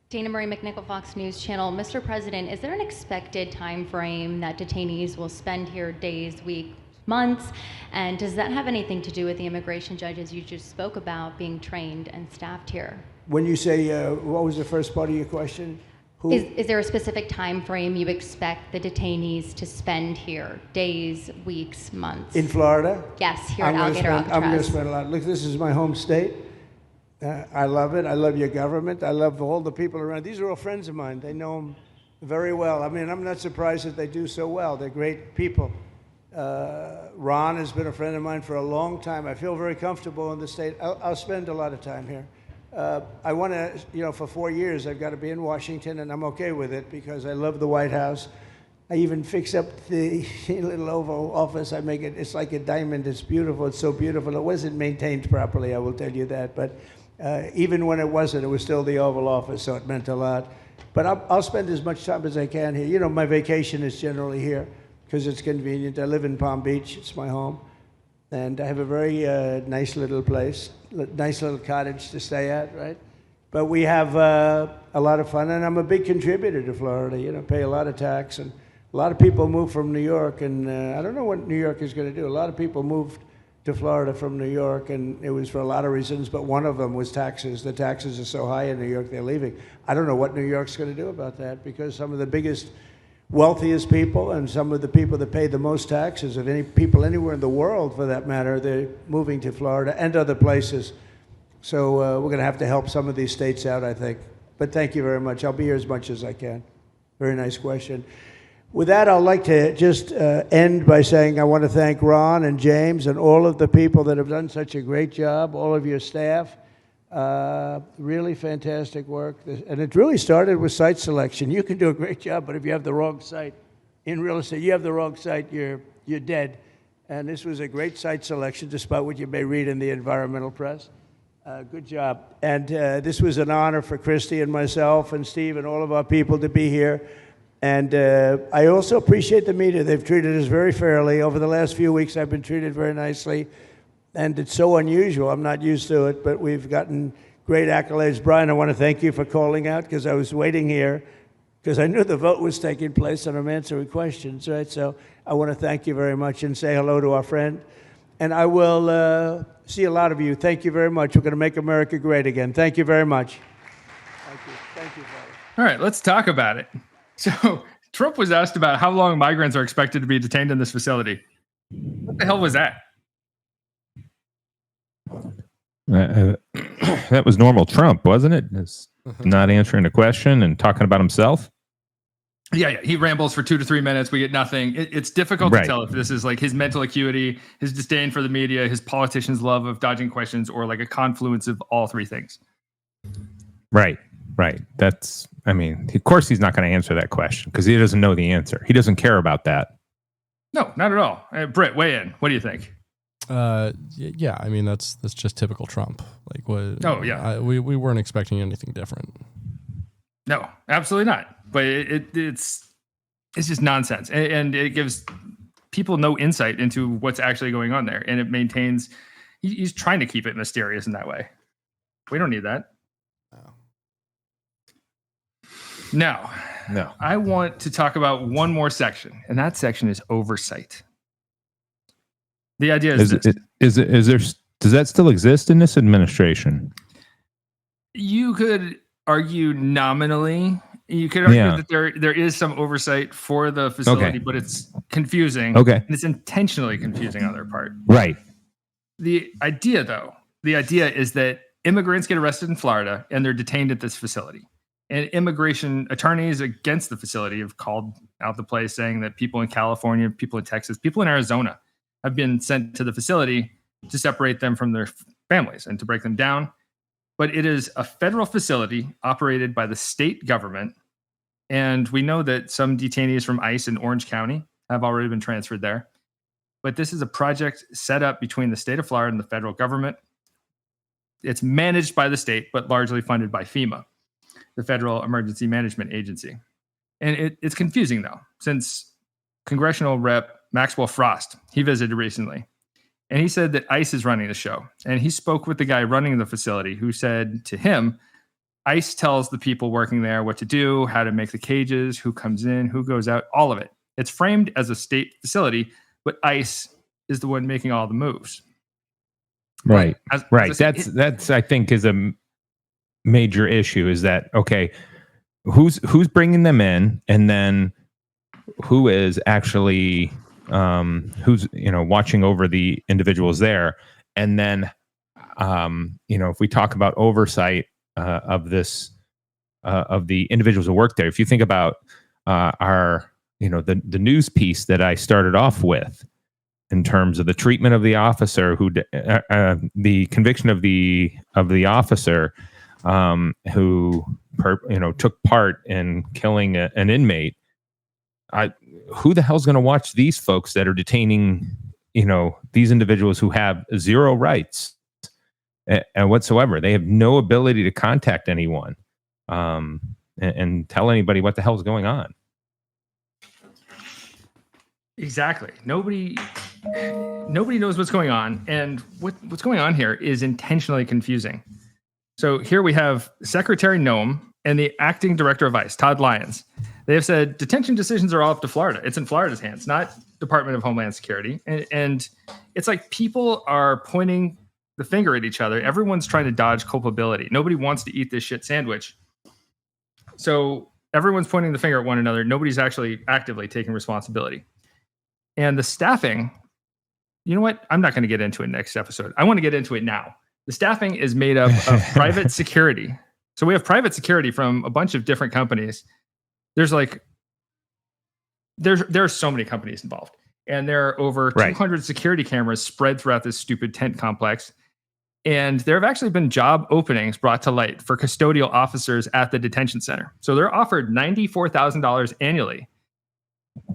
S10: Dana Marie McNichol, Fox News Channel. Mr. President, is there an expected time frame that detainees will spend here, days, weeks, months? And does that have anything to do with the immigration judges you just spoke about being trained and staffed here?
S9: When you say, what was the first part of your question?
S10: Is there a specific time frame you expect the detainees to spend here? Days, weeks, months?
S9: In Florida?
S10: Yes, here at Alligator Alcatraz.
S9: I'm going to spend a lot. Look, this is my home state. I love it. I love your government. I love all the people around. These are all friends of mine. They know them very well. I mean, I'm not surprised that they do so well. They're great people. Ron has been a friend of mine for a long time. I feel very comfortable in the state. I'll spend a lot of time here. I want to, for 4 years, I've got to be in Washington, and I'm okay with it because I love the White House. I even fix up the little Oval Office. I make it, it's like a diamond. It's beautiful. It's so beautiful. It wasn't maintained properly, I will tell you that. But even when it wasn't, it was still the Oval Office, so it meant a lot. But I'll spend as much time as I can here. My vacation is generally here because it's convenient. I live in Palm Beach. It's my home. And I have a very nice little place, nice little cottage to stay at, right? But we have a lot of fun, and I'm a big contributor to Florida, pay a lot of tax. And a lot of people move from New York, and I don't know what New York is going to do. A lot of people moved to Florida from New York, and it was for a lot of reasons, but one of them was taxes. The taxes are so high in New York, they're leaving. I don't know what New York's going to do about that, because some of the biggest, wealthiest people and some of the people that pay the most taxes of any people anywhere in the world, for that matter, they're moving to Florida and other places. So we're going to have to help some of these states out, I think. But thank you very much. I'll be here as much as I can. Very nice question. With that, I'd like to just end by saying I want to thank Ron and James and all of the people that have done such a great job, all of your staff. Really fantastic work. And it really started with site selection. You can do a great job, but if you have the wrong site in real estate, you have the wrong site, you're dead. And this was a great site selection, despite what you may read in the environmental press. Good job. And this was an honor for Christy and myself and Steve and all of our people to be here. And I also appreciate the media. They've treated us very fairly. Over the last few weeks, I've been treated very nicely. And it's so unusual. I'm not used to it, but we've gotten great accolades. Brian, I want to thank you for calling out, because I was waiting here because I knew the vote was taking place and I'm answering questions, right? So I want to thank you very much and say hello to our friend. And I will see a lot of you. Thank you very much. We're going to make America great again. Thank you very much. Thank you. Thank you, Brian.
S2: All right, let's talk about it. So Trump was asked about how long migrants are expected to be detained in this facility. What the hell was that?
S1: That was normal Trump, wasn't it? Not answering the question and talking about himself.
S2: Yeah, he rambles for 2 to 3 minutes. We get nothing. It's difficult to tell if this is like his mental acuity, his disdain for the media, his politician's love of dodging questions, or like a confluence of all three things.
S1: Right. That's, of course he's not going to answer that question because he doesn't know the answer. He doesn't care about that.
S2: No, not at all. Britt, weigh in. What do you think?
S7: Yeah, that's just typical Trump. Like what?
S2: Oh yeah,
S7: we weren't expecting anything different.
S2: No, absolutely not. But it's just nonsense, and it gives people no insight into what's actually going on there, and it maintains. He's trying to keep it mysterious in that way. We don't need that. No. I want to talk about one more section, and that section is oversight. The idea is
S1: does that still exist in this administration?
S2: You could argue nominally. You could argue that there is some oversight for the facility, but it's confusing.
S1: Okay.
S2: And it's intentionally confusing on their part.
S1: Right.
S2: the idea is that immigrants get arrested in Florida and they're detained at this facility. And immigration attorneys against the facility have called out the place, saying that people in California, people in Texas, people in Arizona have been sent to the facility to separate them from their families and to break them down. But it is a federal facility operated by the state government. And we know that some detainees from ICE in Orange County have already been transferred there. But this is a project set up between the state of Florida and the federal government. It's managed by the state, but largely funded by FEMA, the Federal Emergency Management Agency. And it's confusing, though, since Congressional Rep. Maxwell Frost, he visited recently, and he said that ICE is running the show. And he spoke with the guy running the facility who said to him, ICE tells the people working there what to do, how to make the cages, who comes in, who goes out, all of it. It's framed as a state facility, but ICE is the one making all the moves.
S1: Right. That's I think is a major issue, is that, okay, who's bringing them in, and then who is actually who's watching over the individuals there, and then if we talk about oversight of this of the individuals who work there, if you think about our the news piece that I started off with, in terms of the treatment of the officer who the conviction of the officer who took part in killing an inmate. Who the hell's going to watch these folks that are detaining these individuals who have zero rights whatsoever? They have no ability to contact anyone and tell anybody what the hell's going on.
S2: Exactly. Nobody knows what's going on, and what's going on here is intentionally confusing. So here we have Secretary Noem and the acting director of ICE, Todd Lyons. They have said detention decisions are all up to Florida. It's in Florida's hands, not Department of Homeland Security. And it's like people are pointing the finger at each other. Everyone's trying to dodge culpability. Nobody wants to eat this shit sandwich. So everyone's pointing the finger at one another. Nobody's actually actively taking responsibility. And the staffing, you know what? I'm not going to get into it next episode. I want to get into it now. The staffing is made up of private security. So we have private security from a bunch of different companies. There are so many companies involved. And there are over 200 security cameras spread throughout this stupid tent complex. And there have actually been job openings brought to light for custodial officers at the detention center. So they're offered $94,000 annually.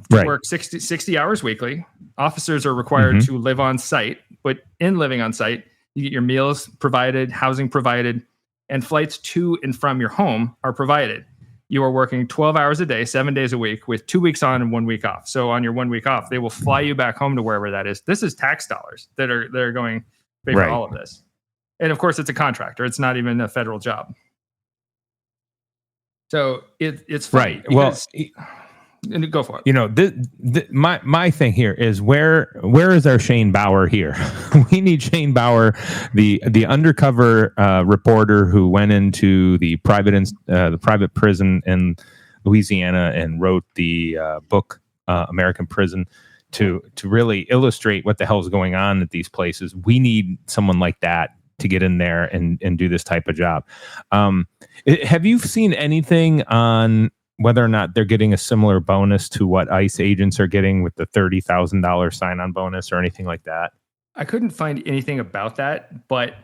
S2: Work 60 hours weekly. Officers are required to live on site, but in living on site, you get your meals provided, housing provided, and flights to and from your home are provided. You are working 12 hours a day, 7 days a week, with 2 weeks on and 1 week off. So on your 1 week off, they will fly you back home to wherever that is. This is tax dollars that are going to pay for all of this. And of course, it's a contractor. It's not even a federal job. So it's funny.
S1: Well,
S2: and go for it.
S1: My thing here is where is our Shane Bauer here? We need Shane Bauer, the undercover reporter who went into the private prison in Louisiana and wrote the book American Prison to really illustrate what the hell is going on at these places. We need someone like that to get in there and do this type of job. Have you seen anything on whether or not they're getting a similar bonus to what ICE agents are getting with the $30,000 sign-on bonus or anything like that?
S2: I couldn't find anything about that, but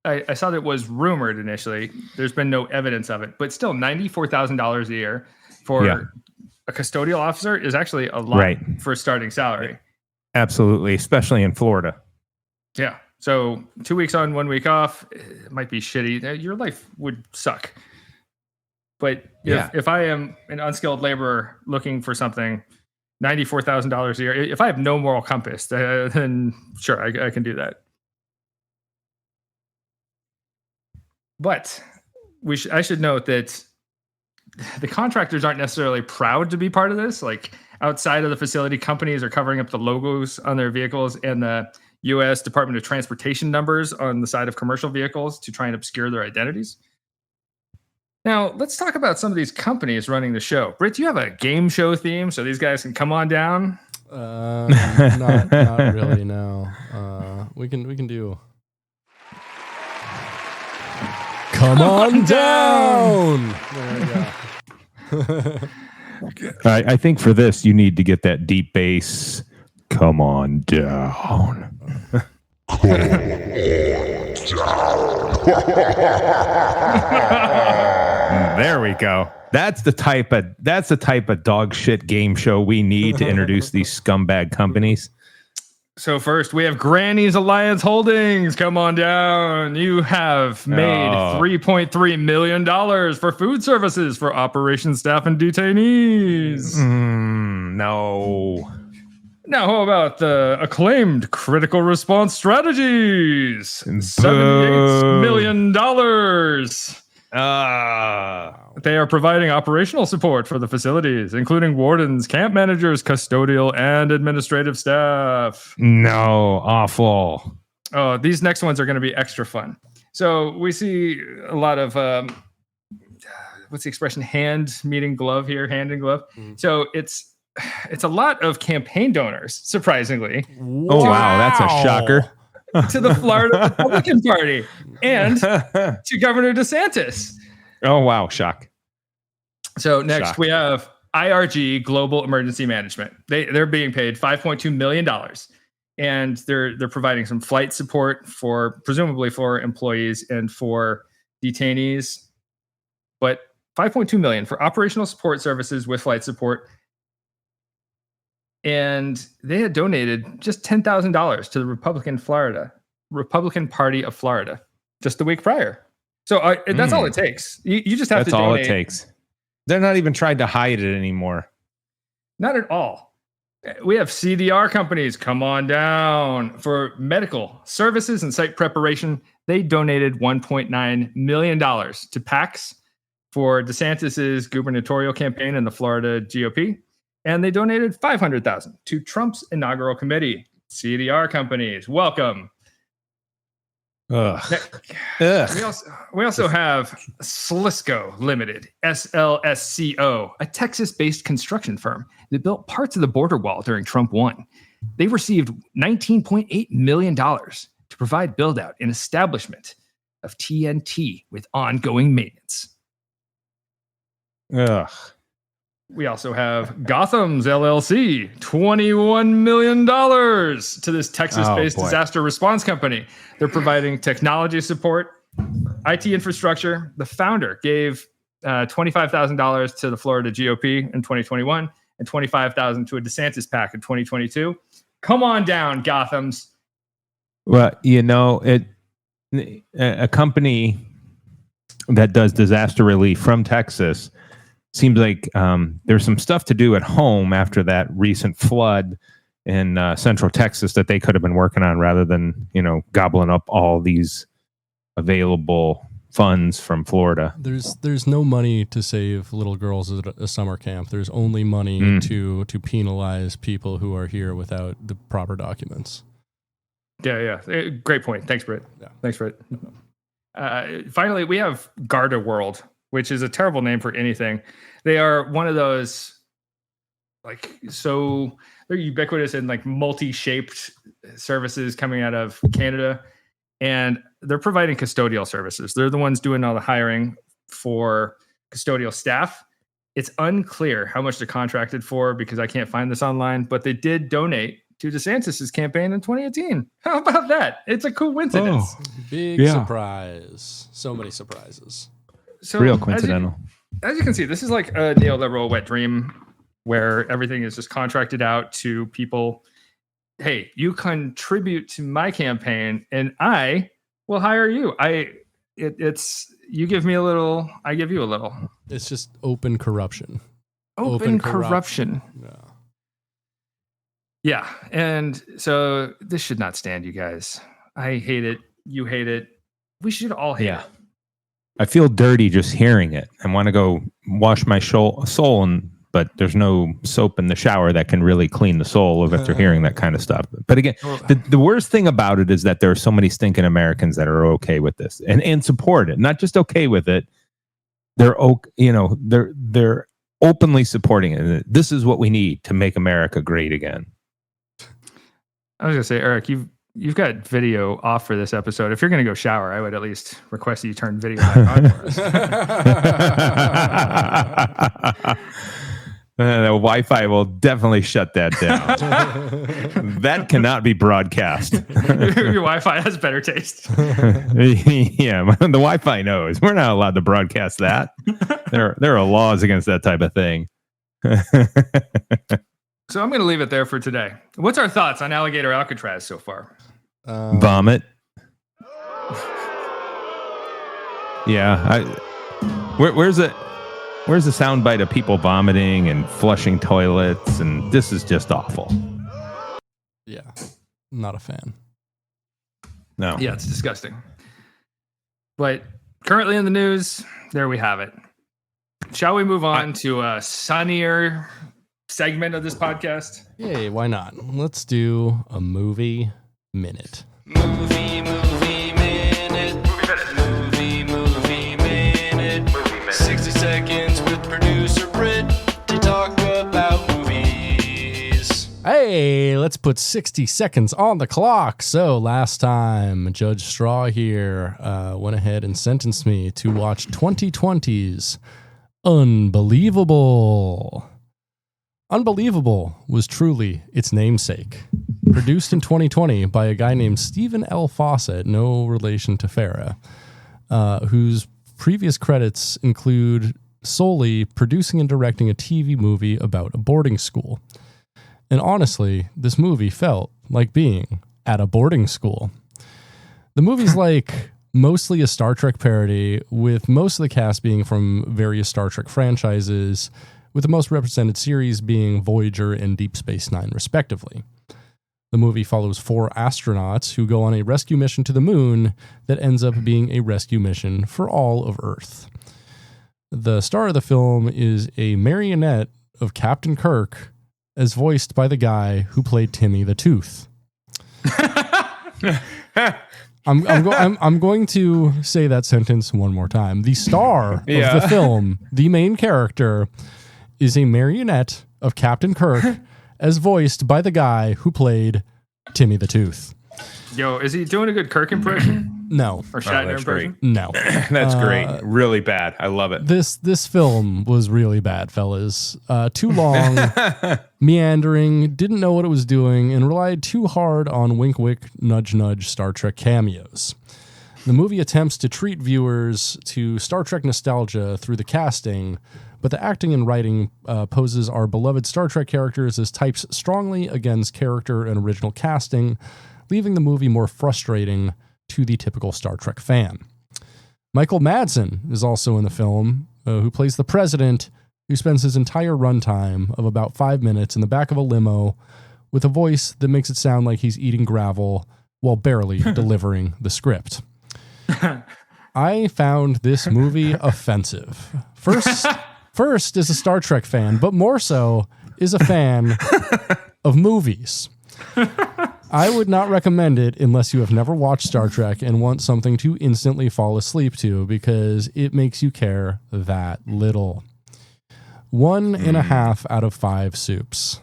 S2: I saw that it was rumored initially. There's been no evidence of it, but still $94,000 a year for a custodial officer is actually a lot for a starting salary.
S1: Absolutely, especially in Florida.
S2: Yeah. So 2 weeks on, 1 week off, it might be shitty. Your life would suck. But if I am an unskilled laborer looking for something, $94,000 a year, if I have no moral compass, then sure, I can do that. But I should note that the contractors aren't necessarily proud to be part of this. Like outside of the facility, companies are covering up the logos on their vehicles and the U.S. Department of Transportation numbers on the side of commercial vehicles to try and obscure their identities. Now, let's talk about some of these companies running the show. Britt, do you have a game show theme so these guys can come on down?
S7: Not really, no. We can do. Come on down. There we go.
S1: I think for this, you need to get that deep bass. Come on down. There we go. That's the type of dog shit game show we need to introduce these scumbag companies.
S2: So first, we have Granny's Alliance Holdings. Come on down. You have made $3.3 million for food services for operations staff and detainees.
S1: No.
S2: Now, how about the acclaimed Critical Response Strategies? $78 million. They are providing operational support for the facilities, including wardens, camp managers, custodial, and administrative staff.
S1: No, awful.
S2: Oh, these next ones are going to be extra fun. So we see a lot of, what's the expression? Hand meeting glove here, hand and glove. So it's a lot of campaign donors, surprisingly.
S1: Oh, wow. That's a shocker.
S2: To the Florida Republican Party and to Governor DeSantis.
S1: Oh, wow. Shock.
S2: So next we have IRG Global Emergency Management. They're being paid $5.2 million. And they're providing some flight support presumably for employees and for detainees. But $5.2 million for operational support services with flight support. And they had donated just $10,000 to the Republican Party of Florida just the week prior. So that's all it takes. You just have to donate.
S1: That's all it takes. They're not even trying to hide it anymore.
S2: Not at all. We have CDR companies. Come on down for medical services and site preparation. They donated $1.9 million to PACs for DeSantis's gubernatorial campaign in the Florida GOP. And they donated $500,000 to Trump's inaugural committee. CDR companies, welcome.
S1: Ugh.
S2: We also have Slisco Limited, SLSCO, a Texas-based construction firm that built parts of the border wall during Trump 1. They received $19.8 million to provide build-out and establishment of TNT with ongoing maintenance.
S1: Ugh.
S2: We also have Gotham's LLC, $21 million to this Texas-based disaster response company. They're providing technology support, IT infrastructure. The founder gave $25,000 to the Florida GOP in 2021 and $25,000 to a DeSantis PAC in 2022. Come on down, Gotham's.
S1: Well, a company that does disaster relief from Texas seems like there's some stuff to do at home after that recent flood in Central Texas that they could have been working on rather than, gobbling up all these available funds from Florida.
S7: There's no money to save little girls at a summer camp. There's only money to penalize people who are here without the proper documents.
S2: Yeah. Great point. Thanks, Britt.
S7: Yeah.
S2: Thanks, Britt. Finally, we have Garda World, which is a terrible name for anything. They are one of those, they're ubiquitous in multi-shaped services coming out of Canada, and they're providing custodial services. They're the ones doing all the hiring for custodial staff. It's unclear how much they're contracted for because I can't find this online, but they did donate to DeSantis' campaign in 2018. How about that? It's a coincidence.
S7: Big surprise. So many surprises.
S2: So
S1: real coincidental.
S2: As you can see, this is like a neoliberal wet dream where everything is just contracted out to people. Hey, you contribute to my campaign and I will hire you. It's you give me a little, I give you a little.
S7: It's just open corruption.
S2: Open corruption. Yeah. And so this should not stand, you guys. I hate it. You hate it. We should all hate it.
S1: I feel dirty just hearing it. I want to go wash my soul, but there's no soap in the shower that can really clean the soul of after hearing that kind of stuff. But again, the worst thing about it is that there are so many stinking Americans that are okay with this and support it. Not just okay with it. They're openly supporting it. This is what we need to make America great again.
S2: I was gonna say, Eric, you've got video off for this episode. If you're going to go shower, I would at least request that you turn video back on for us.
S1: The Wi-Fi will definitely shut that down. That cannot be broadcast.
S2: Your Wi-Fi has better taste.
S1: Yeah, the Wi-Fi knows. We're not allowed to broadcast that. There are laws against that type of thing.
S2: So I'm going to leave it there for today. What's our thoughts on Alligator Alcatraz so far?
S1: Vomit. Yeah. Where's the soundbite of people vomiting and flushing toilets? And this is just awful.
S7: Yeah. Not a fan.
S1: No.
S2: Yeah, it's disgusting. But currently in the news, there we have it. Shall we move on to a sunnier segment of this podcast?
S7: Yay, why not? Let's do a movie minute.
S8: Movie minute. Movie minute. 60 seconds with producer Britt to talk about movies.
S7: Hey, let's put 60 seconds on the clock. So last time, Judge Strah here went ahead and sentenced me to watch 2020's Unbelievable. Unbelievable was truly its namesake. Produced in 2020 by a guy named Stephen L. Fawcett, no relation to Farrah, whose previous credits include solely producing and directing a TV movie about a boarding school. And honestly, this movie felt like being at a boarding school. The movie's like mostly a Star Trek parody, with most of the cast being from various Star Trek franchises, with the most represented series being Voyager and Deep Space Nine, respectively. The movie follows 4 astronauts who go on a rescue mission to the moon that ends up being a rescue mission for all of Earth. The star of the film is a marionette of Captain Kirk, as voiced by the guy who played Timmy the Tooth. I'm going to say that sentence one more time. The star of the film, the main character, is a marionette of Captain Kirk, as voiced by the guy who played Timmy the Tooth.
S2: Yo, is he doing a good Kirk impression?
S7: No.
S2: Or Shatner impression?
S1: Great.
S7: No.
S1: That's great. Really bad. I love it.
S7: This film was really bad, fellas. Too long, meandering, didn't know what it was doing, and relied too hard on wink wink, nudge nudge Star Trek cameos. The movie attempts to treat viewers to Star Trek nostalgia through the casting, but the acting and writing poses our beloved Star Trek characters as types strongly against character and original casting, leaving the movie more frustrating to the typical Star Trek fan. Michael Madsen is also in the film, who plays the president, who spends his entire runtime of about 5 minutes in the back of a limo with a voice that makes it sound like he's eating gravel while barely delivering the script. I found this movie offensive. First is a Star Trek fan, but more so is a fan of movies. I would not recommend it unless you have never watched Star Trek and want something to instantly fall asleep to, because it makes you care that little. 1.5 out of 5 soups.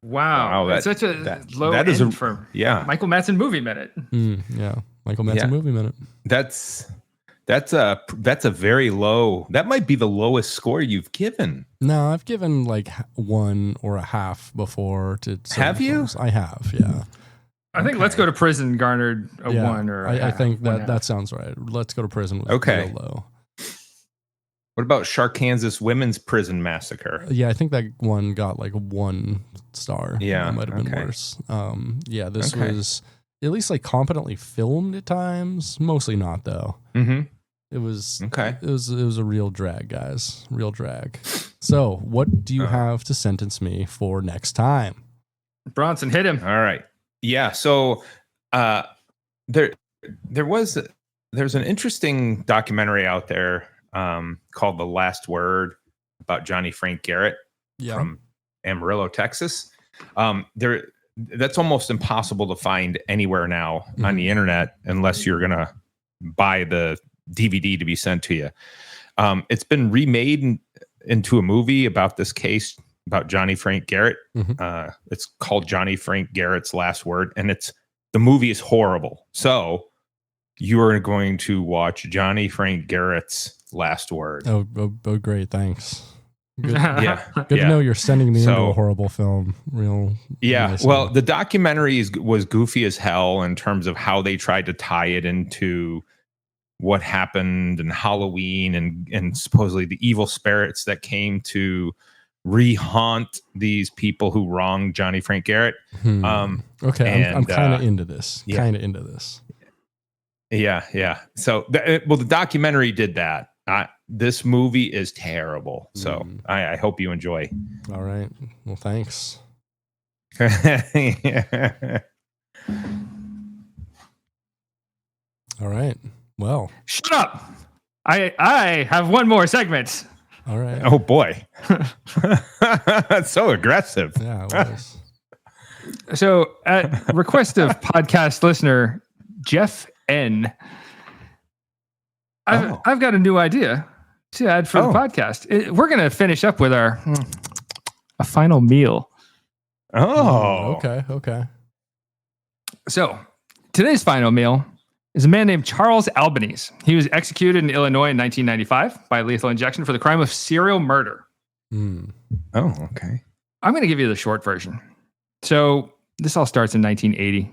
S2: Wow, that's such a low
S1: that
S2: end for Michael Madsen movie minute.
S7: Michael Madsen movie minute.
S1: That's a very low. That might be the lowest score you've given.
S7: No, I've given like 1 or a half before to.
S1: Have you?
S7: Films. I have, yeah.
S2: I think Let's Go to Prison garnered a 1 or.
S7: I think that sounds right. Let's Go to Prison was real low.
S1: What about Sharkansas Women's Prison Massacre?
S7: Yeah, I think that one got like 1 star.
S1: Yeah,
S7: it might have been worse. This was at least like competently filmed at times. Mostly not though.
S1: Mm-hmm.
S7: It was It was a real drag, guys. Real drag. So, what do you have to sentence me for next time?
S2: Bronson, hit him.
S1: All right. Yeah. So, there's an interesting documentary out there called The Last Word about Johnny Frank Garrett from Amarillo, Texas. That's almost impossible to find anywhere now on the internet unless you're gonna buy the DVD to be sent to you. It's been remade into a movie about this case about Johnny Frank Garrett. It's called Johnny Frank Garrett's Last Word, and the movie is horrible. So you are going to watch Johnny Frank Garrett's Last Word.
S7: Oh, great. Thanks. Good, good to know you're sending me into a horrible film. Well, the documentary was goofy as hell in terms of how they tried to tie it into what happened in Halloween and supposedly the evil spirits that came to re-haunt these people who wronged Johnny Frank Garrett. Okay, I'm kind of into this.
S1: Yeah. So, the documentary did that. This movie is terrible. So I hope you enjoy.
S7: All right. Well, thanks. All right. Well,
S2: shut up. I have one more segment.
S7: All right.
S1: Oh boy. That's so aggressive.
S7: Yeah, it was.
S2: So at request of podcast listener Jeff N, I've got a new idea to add for the podcast. We're going to finish up with a final meal.
S7: Okay.
S2: So today's final meal is a man named Charles Albanese. He was executed in Illinois in 1995 by lethal injection for the crime of serial murder.
S1: Oh, okay.
S2: I'm going to give you the short version. So this all starts in 1980.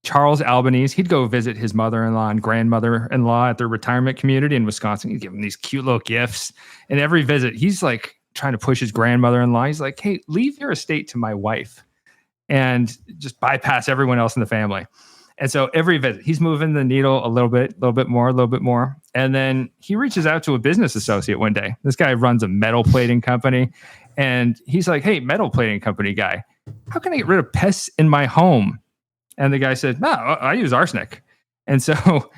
S2: Charles Albanese, he'd go visit his mother-in-law and grandmother-in-law at their retirement community in Wisconsin. He'd give them these cute little gifts. And every visit, he's like trying to push his grandmother-in-law. He's like, hey, leave your estate to my wife and just bypass everyone else in the family. And so every visit, he's moving the needle a little bit more. And then he reaches out to a business associate one day. This guy runs a metal plating company. And he's like, hey, metal plating company guy, how can I get rid of pests in my home? And the guy said, no, I use arsenic. And so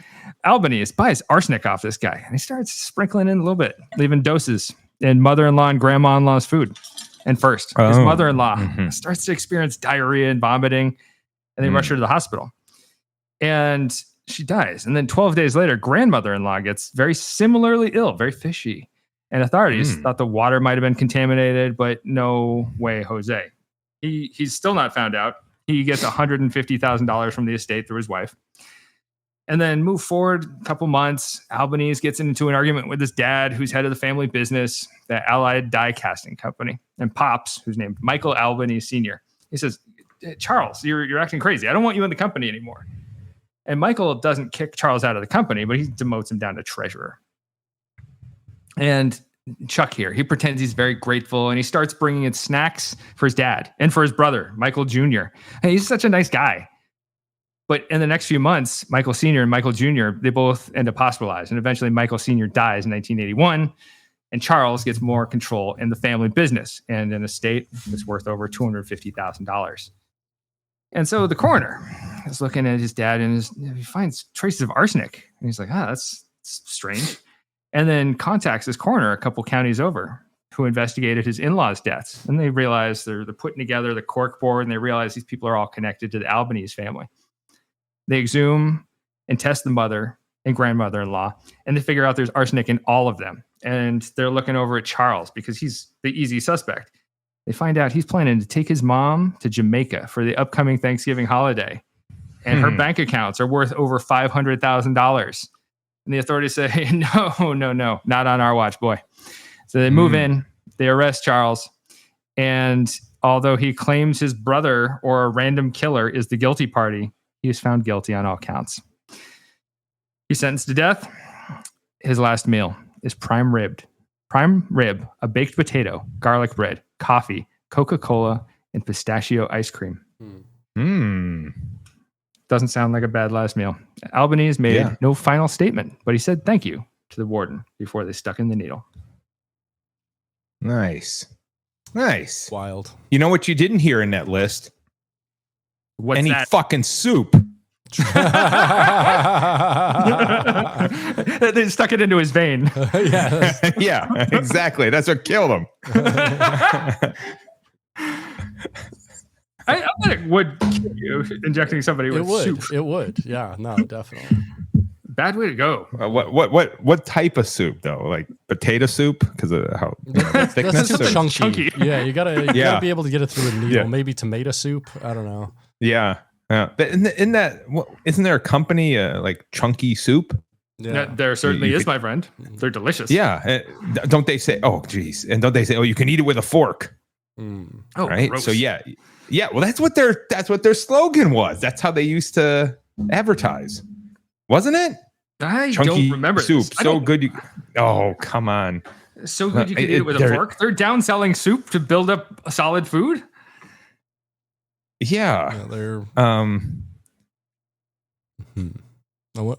S2: Albanese buys arsenic off this guy. And he starts sprinkling in a little bit, leaving doses in mother-in-law and grandma-in-law's food. And first, his mother-in-law starts to experience diarrhea and vomiting. And they rush her to the hospital. And she dies. And then 12 days later, grandmother-in-law gets very similarly ill, very fishy. And authorities thought the water might have been contaminated, but no way, Jose. He's still not found out. He gets $150,000 from the estate through his wife. And then move forward a couple months, Albanese gets into an argument with his dad, who's head of the family business, the Allied Die Casting Company, and Pops, who's named Michael Albanese Sr. He says, Charles, you're acting crazy. I don't want you in the company anymore. And Michael doesn't kick Charles out of the company, but he demotes him down to treasurer. And Chuck here, he pretends he's very grateful, and he starts bringing in snacks for his dad and for his brother, Michael Jr. And he's such a nice guy. But in the next few months, Michael Sr. and Michael Jr., they both end up hospitalized. And eventually Michael Sr. dies in 1981, and Charles gets more control in the family business and an estate that's worth over $250,000. And so the coroner is looking at his dad, and he finds traces of arsenic. And he's like, that's strange. And then contacts his coroner a couple counties over, who investigated his in-laws' deaths. And they realize they're putting together the cork board, and they realize these people are all connected to the Albanese family. They exhume and test the mother and grandmother-in-law, and they figure out there's arsenic in all of them. And they're looking over at Charles because he's the easy suspect. They find out he's planning to take his mom to Jamaica for the upcoming Thanksgiving holiday. And her bank accounts are worth over $500,000. And the authorities say, no, not on our watch, boy. So they move in, they arrest Charles. And although he claims his brother or a random killer is the guilty party, he is found guilty on all counts. He's sentenced to death. His last meal is prime rib, a baked potato, garlic bread, coffee, Coca-Cola, and pistachio ice cream. Doesn't sound like a bad last meal. Albanese made no final statement, but he said thank you to the warden before they stuck in the needle.
S1: Nice.
S7: Wild.
S1: You know what you didn't hear in that list?
S2: What's
S1: Any
S2: that?
S1: fucking soup.
S2: They stuck it into his vein.
S1: Yeah, exactly. That's what killed him.
S2: I bet it would kill you injecting somebody with soup.
S7: It would. Yeah, no, definitely.
S2: Bad way to go.
S1: What type of soup though? Like potato soup because of how the thickness.
S7: That's chunky. Yeah, you gotta be able to get it through a needle. Yeah. Maybe tomato soup. I don't know.
S1: Yeah. In that, isn't there a company like Chunky Soup?
S2: Yeah, there certainly is, my friend. They're delicious.
S1: Yeah. Don't they say? Oh, geez. And don't they say? Oh, you can eat it with a fork.
S2: Oh,
S1: right.
S2: Gross.
S1: So yeah. Well, that's what their slogan was. That's how they used to advertise, wasn't it?
S2: I
S1: Chunky
S2: don't remember
S1: soup.
S2: This.
S1: So good. Oh, come on.
S2: So good you can eat it with a fork. They're downselling soup to build up a solid food.
S1: Yeah.
S7: They're.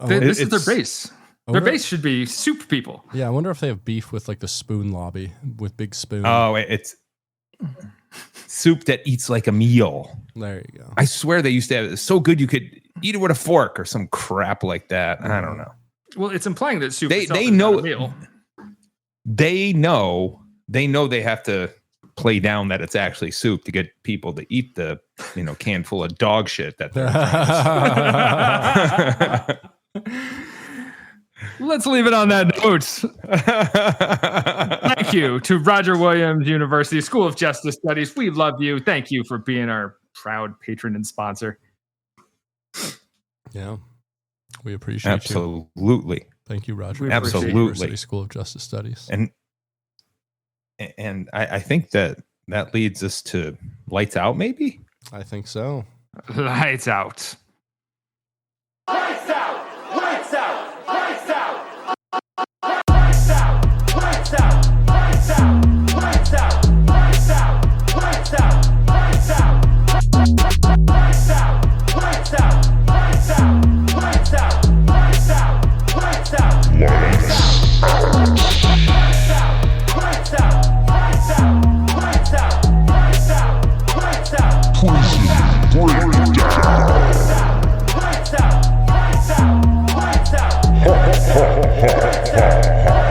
S2: This is their base. Their base should be soup people.
S7: Yeah, I wonder if they have beef with like the spoon lobby with Big Spoon.
S1: Oh, it's soup that eats like a meal.
S7: There you go.
S1: I swear they used to have it. It's so good you could eat it with a fork or some crap like that. I don't know.
S2: Well, it's implying that soup
S1: they
S2: is
S1: know
S2: not a meal.
S1: They know they have to play down that it's actually soup to get people to eat the can full of dog shit that they're
S2: Let's leave it on that note. Thank you to Roger Williams University School of Justice Studies. We love you. Thank you for being our proud patron and sponsor.
S7: Yeah, we appreciate
S1: Absolutely.
S7: You. Thank you, Roger.
S1: Absolutely.
S7: University School of Justice Studies.
S1: And I think that leads us to lights out, maybe?
S7: I think so.
S2: Lights out.
S3: Lights out! Lights out! Lights out! Lights out! Lights out! Lights out! Lights out! Lights out! Lights out! Lights out! Lights out! Lights out! Lights out! Lights out! Lights out! Lights out! Lights out! Lights out!